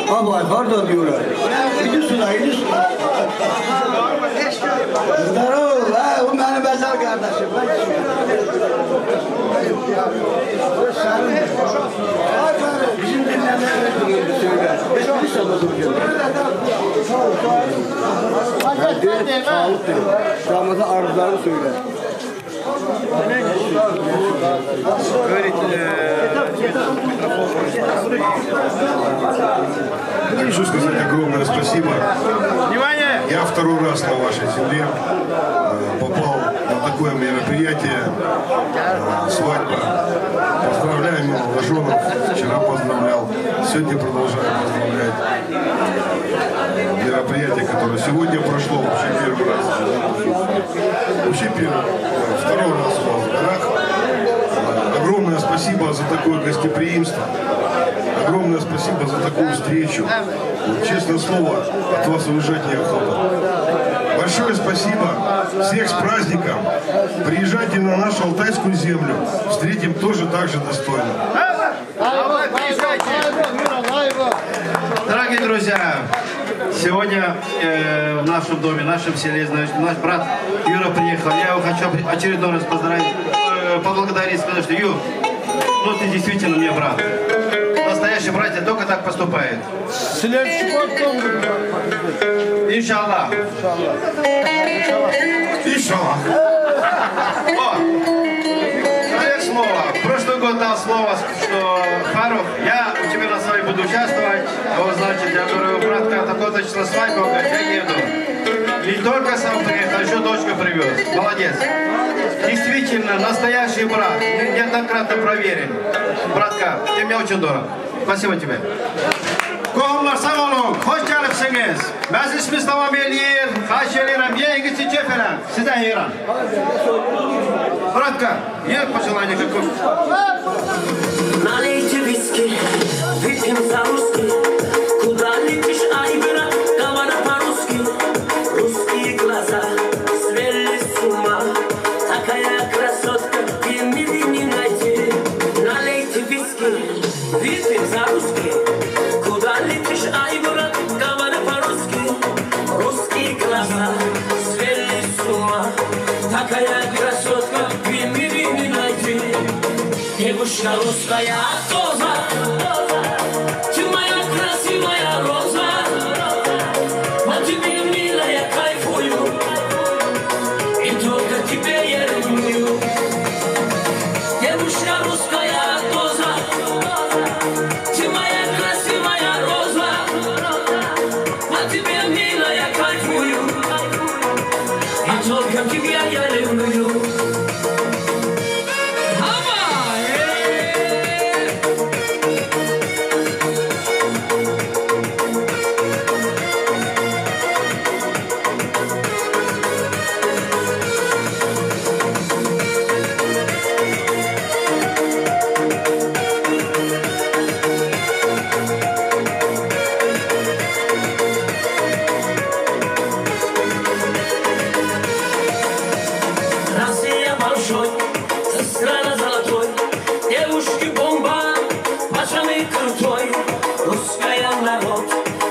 Abay, harda diyorlar. İdiyorsun ha, İdiyorsun. Darol, o benim özel kardeşim. Bizim dinlemelerimiz söyle. Biz söyle. Sağlık diyor. Ramazan arzularını söyle. Хочу сказать огромное спасибо. Я второй раз на вашей земле попал на такое мероприятие, свадьба. Поздравляем молодоженов. Вчера поздравлял, сегодня продолжаю поздравлять. Мероприятие, которое сегодня прошло, вообще первый раз. Вообще второй раз у вас в горах. Огромное спасибо за такое гостеприимство. Огромное спасибо за такую встречу. Вот, честное слово, от вас уезжать неохота. Большое спасибо. Всех с праздником. Приезжайте на нашу Алтайскую землю. Встретим тоже так же достойно. Дорогие друзья, сегодня в нашем доме, в нашем селе, значит, наш брат Юра приехал. Я его хочу очередной раз поздравить, поблагодарить, сказать, что Юр, ну ты действительно мне брат. Настоящие братья только так поступают. Иншаллах. Иншаллах. О, человек слова. Прошлый год дал слово, что Фарух, я у тебя на свадьбе буду участвовать. Вот, значит, я говорю, братка, такое-то число свадьбы, он говорит, я еду. Не только сам приехал, еще дочку привез. Молодец. Действительно, настоящий брат. Неоднократно проверен. Братка, ты мне очень дорог. Спасибо тебе. Qohumlar sağ olun, hoş gəlibsiniz. Məclisimiz davam eləyir. Xahiş edirəm, yeyiniz çiçək falan. Sizdən yeyirəm. Братка, есть пожелание какое? Налейте виски, выпьем за-русски. Куда летишь, ай, брат, говоря по-русски. Русские глаза свели с ума. Такая красотка, и мире не найти. Налейте виски, выпьем за-русски. Куда летишь, ай, брат, говоря по-русски. Русские глаза свели с ума. Такая красотка, и мире не найти. Девушка русская роза, ты моя красивая роза, по тебе, милая, кайфую, и только тебе я ревную. Девушка русская роза, ты моя красивая роза, по тебе, милая, кайфую, и только тебе я ревную. Россия большой, страна золотой, девушки бомба, пацаны крутой, русская народ,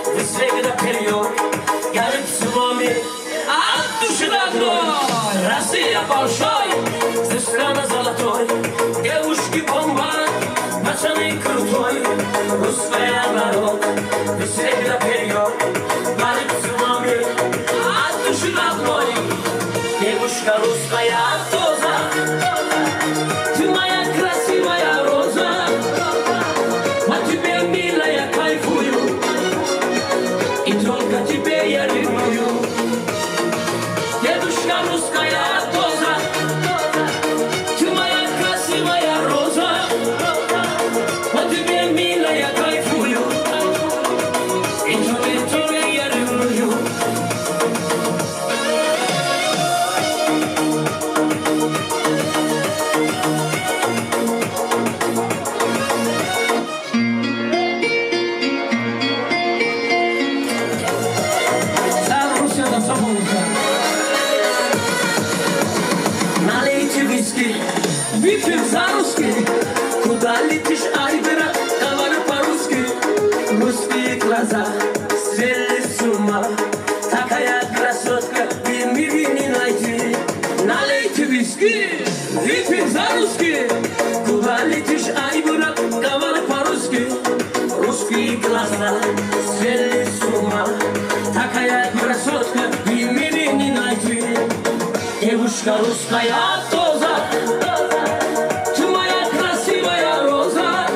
вы всегда вперед, горит с вами от души до одной. Россия большой, страна золотой, девушки бомба, пацаны крутой, русская народ, вы всегда вперед, горит с вами от души до одной. Девушка русская роза, ты моя красивая роза, по тебе, милая, кайфую, и только тебе я ревную. Девушка русская роза, ты моя красивая роза, по тебе, милая, кайфую, и только я ревную. она сверли с ума. Такая красотка в мире не найти. Девушка русская тоза, ты моя красивая роза.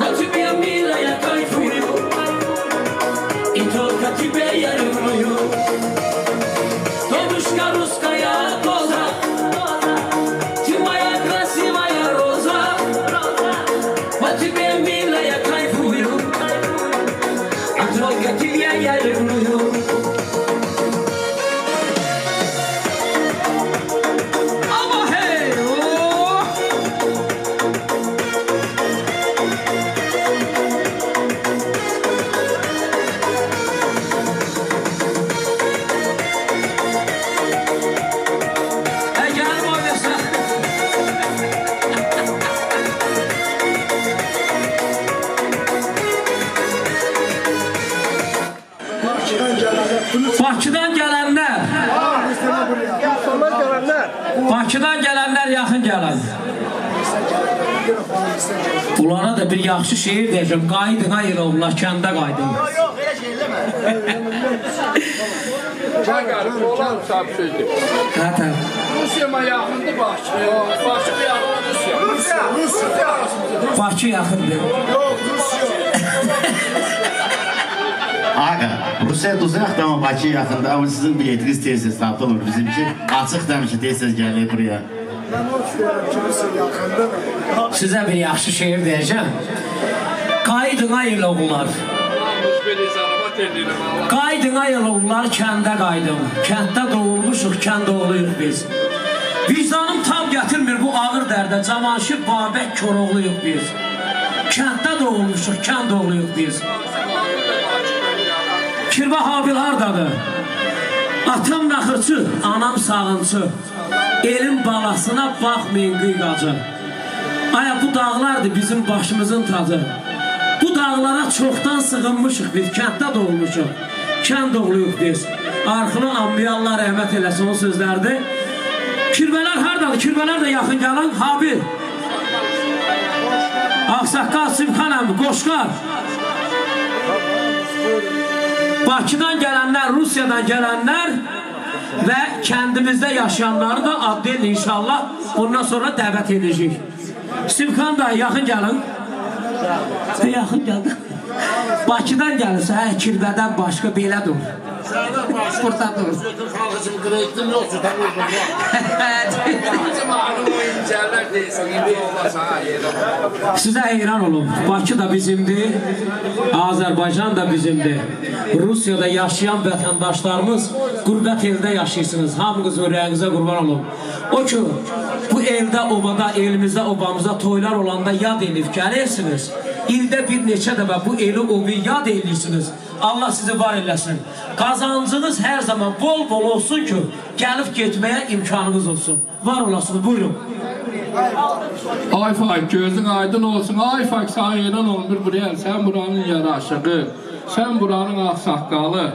На тебе, милая, кайфую, и только тебе я ревную. Девушка русская тоза, ты моя красивая роза. На тебе, милая, кайфую, и только тебе я ревную. Bakıdan gələnlər. Bakıdan gələnlər yaxın gələn. Bunlara da bir yaxşı şehir deyəcəm. Qaydın, hayır oğullar, kəndə qaydın. Yox, elə şey eləmə. Çağır, olan bir şeydir. Hətən. Rusiyama yaxındır Bakı. Bakı yaxındır Rusiya. Rusiya. Bakı yaxındır. Yox, Rusiya. Ağa, Rusiya uzaqdır amma Bakı yaxında, amma sizin biletiniz tez-tez tapılır. Bizimki açıq demişki tez-tez gəlir buraya. Mən o düşünürəm ki, Rusiya yaxındır. Sizə bir yaxşı şehir deyəcəm. Qaydın ayıl oğullar. Qaydın ayıl oğullar, kəndə qaydın. Kənddə doğulmuşuq, kənd oğluyuq biz. Vicdanım tam gətirmir bu ağır dərdə. Cavanşir Babək Koroğluyuq biz. Kənddə doğulmuşuq, kənd oğluyuq biz. Kirvə Habil hardadır? Atam naxırçı, anam sağınçı. Elin balasına baxmayın qıyqacı. Aya bu dağlardır bizim başımızın tacı. Bu dağlara çoxdan sığınmışıq biz, kənddə doğulmuşuq. Kənd oğluyuq biz. Arxını anmayan Allah rəhmət eləsin o sözlərdir. Kirvələr hardadır? Kirvələr də yaxın gələn Habil. Ağsaqqal Simxan əmi, Qoşqar. Bakıdan gələnlər, Rusiyadan gələnlər və kəndimizdə yaşayanları da adlayın inşallah ondan sonra dəvət edəcək. Simxan da yaxın gəlin. Yaxın gəlin. Bakıdan gəlirsə, hə, Kirbədən başqa belə dur. Burada dur. Sizə heyran olun. Bakı da bizimdir, Azərbaycan da bizimdir. Rusiyada yaşayan vətəndaşlarımız qürbət eldə yaşayırsınız. Hamınız ürəyinizə qurban olun. O ki, bu eldə, obada, elimizdə, obamızda toylar olanda yad elif gəlirsiniz. İldə bir neçə dəfə bu eli, obu yad eləyirsiniz. Allah sizi var eləsin. Qazancınız hər zaman bol-bol olsun ki, gəlib getməyə imkanınız olsun. Var olasınız, buyurun. Ay Fak, gözün aydın olsun. Ay Fak, sana heyran olmur buraya. Sen buranın yaraşığı, sen buranın ağsaqqalı.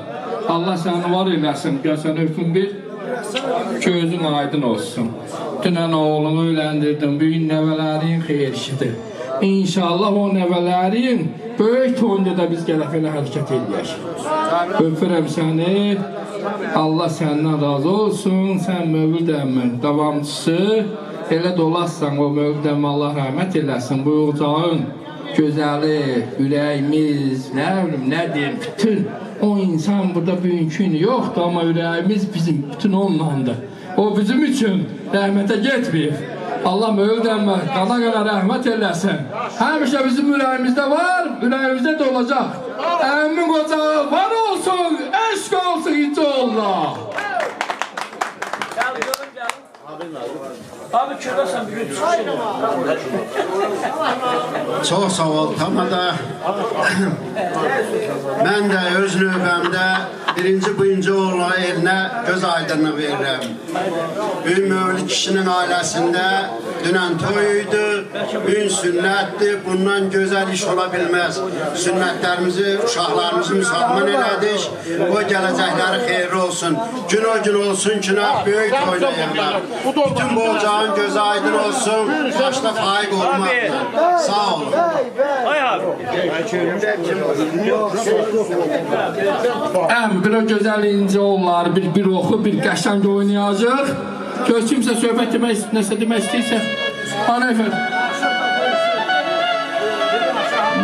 Allah səni var eləsin. Gəlsən öpün bir. Gözün aydın olsun. Dünən oğlunu öyləndirdim. Bugün nəvələrin xeyirşidir. İnşallah o nəvələrin böyük toyunda da biz gələk elə hərəkət edək. Öpürəm səni. Allah səndən razı olsun. Sən Mövlüd əmmin davamçısı. Elə dolaşsan o Mövlüd əmmin Allah rəhmət eləsin. Bu ocağın gözəli, ürəyimiz, nə bilim, nə deyim, bütün o insan burada bugünkü yoxdur, amma ürəyimiz bizim bütün onlandır. O bizim üçün rəhmətə getməyib. Allah Mövlüd əmmə qana-qana rəhmət eləsin. Həmişə bizim ürəyimizdə var, ürəyimizdə də olacaq. Əmmin qocağı var olsun, eşq olsun İnci oğluna. Abi köbəsən bir gün çıxışın. Çox sağ ol, Tamada. Mən də öz növbəmdə birinci buyuncu oğlu elinə göz aydınlığı verirəm. Bugün Mövlüd kişinin ailəsində dünən toyuydu, bugün sünnətdir, bundan gözəl iş ola bilməz. Sünnətlərimizi, uşaqlarımızı müsəlman elədik, o gələcəkləri xeyirli olsun. Gün o gün olsun ki, böyük toylayırlar. Bütün bu ocağın gözü aydın olsun, başta faiq olmaqdır. Sağ olun. bir o gözəl incə onlar, bir oxu, bir qəşəng oynayacaq. Göz kimsə söhbət demək, nəsə demək istəyirsə. Ana efendim.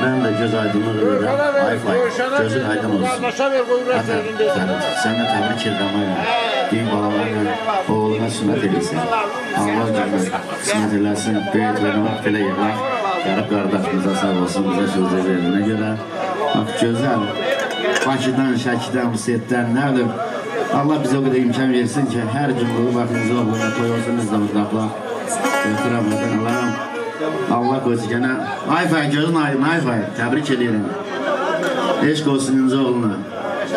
Mən də göz aydınlığı verirəm. Ay-fay, gözün aydın olsun. Sənə təbrik edirəm, ayla. Deyim balalarla, oğluna sünnət eləsin. Allah canına sünnət eləsin, böyük oynamaq belə yığlar. Yarıb qardaşımıza sağ olsun, bizə sözü verilənə görə. Bax, gözəl. Bakıdan, Şəkidən, Rusiyyətdən, nə bilim. Allah bizə o qədər imkan versin ki, hər cümlüğü vaxtınızı oğluna koyuyorsunuz da mutlaqla. Götürəm, Allah'ım. Allah qoysun gənə. Ay-fay, gözün aydın, ay-fay. Təbrik edirəm. Eşq olsun incə oğluna.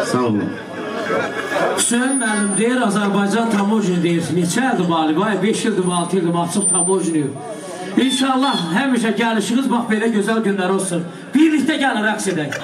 Sağ olun. Hüseyin müəllim deyir, Azərbaycan tamojini deyir. Neçə ildir Balibay? 5 ildir, 6 ildir, açıq tamojini. İnşallah həmişə gəlişiniz bax belə gözəl günlər olsun. Birlikdə gəlin, rəqs edək.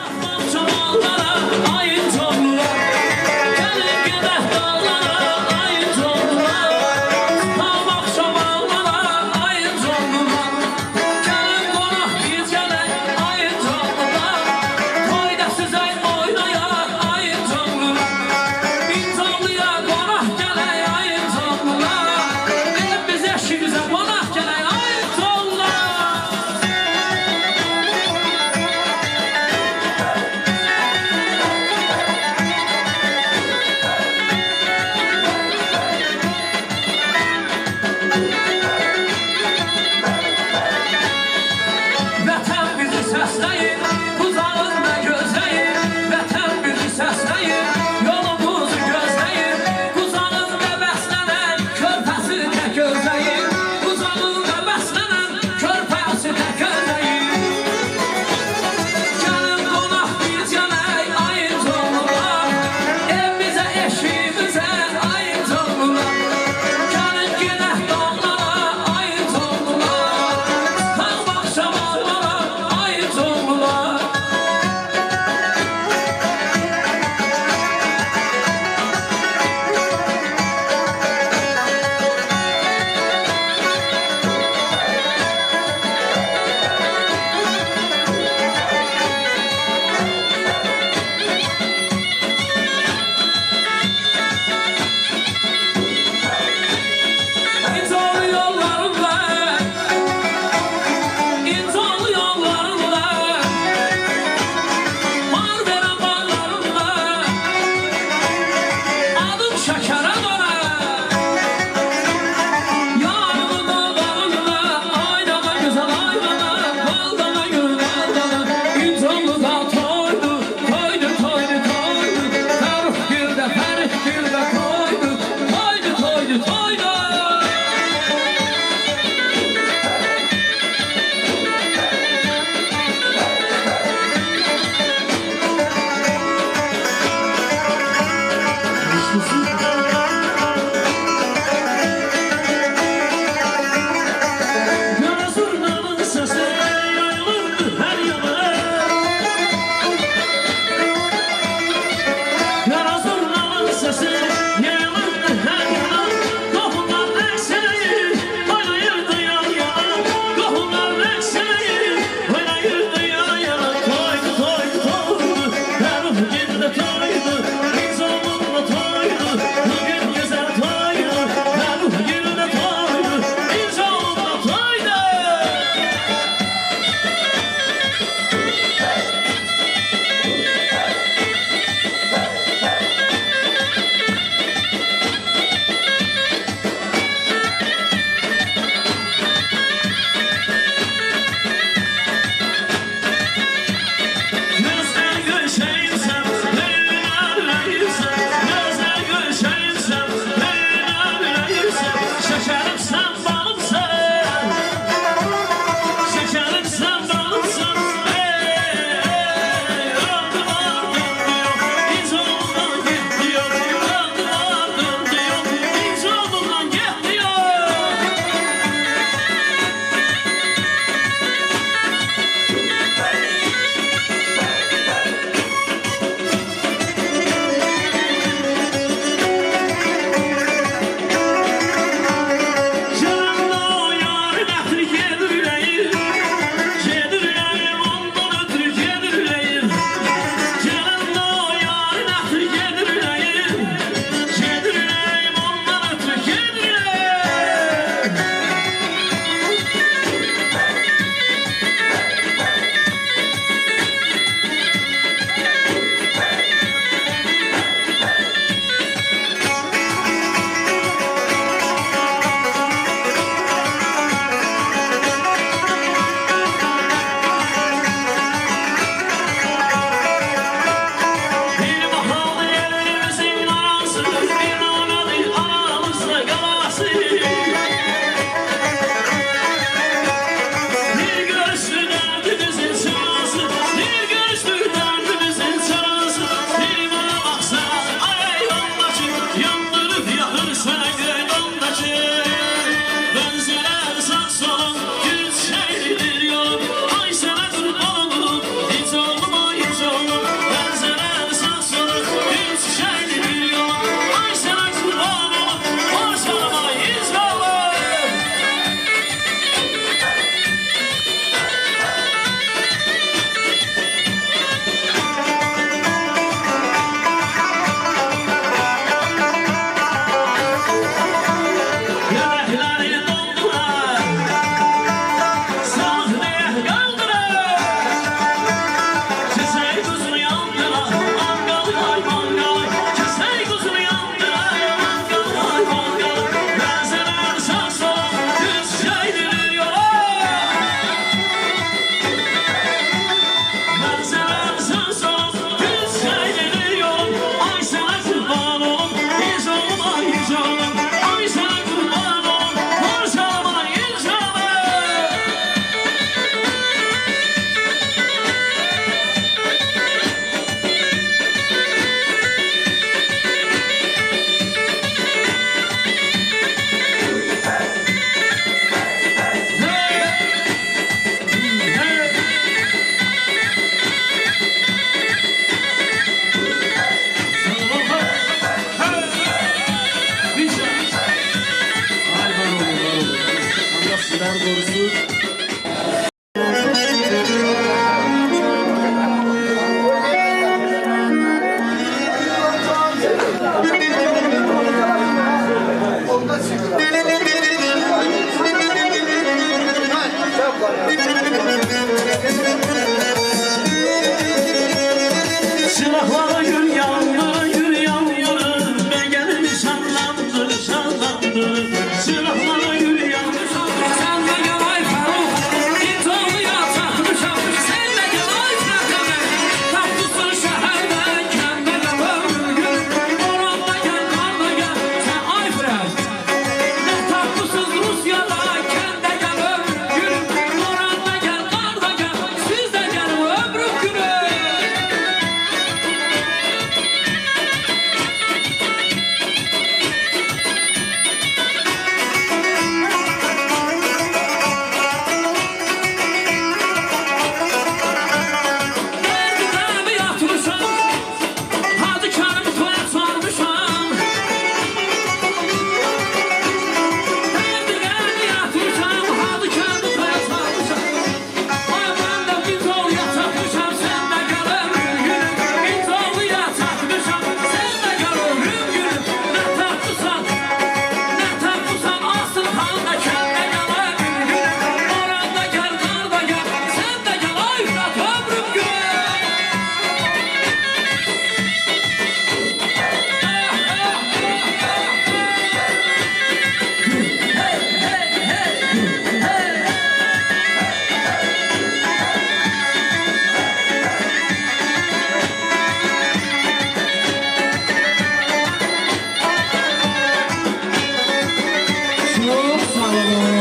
Aman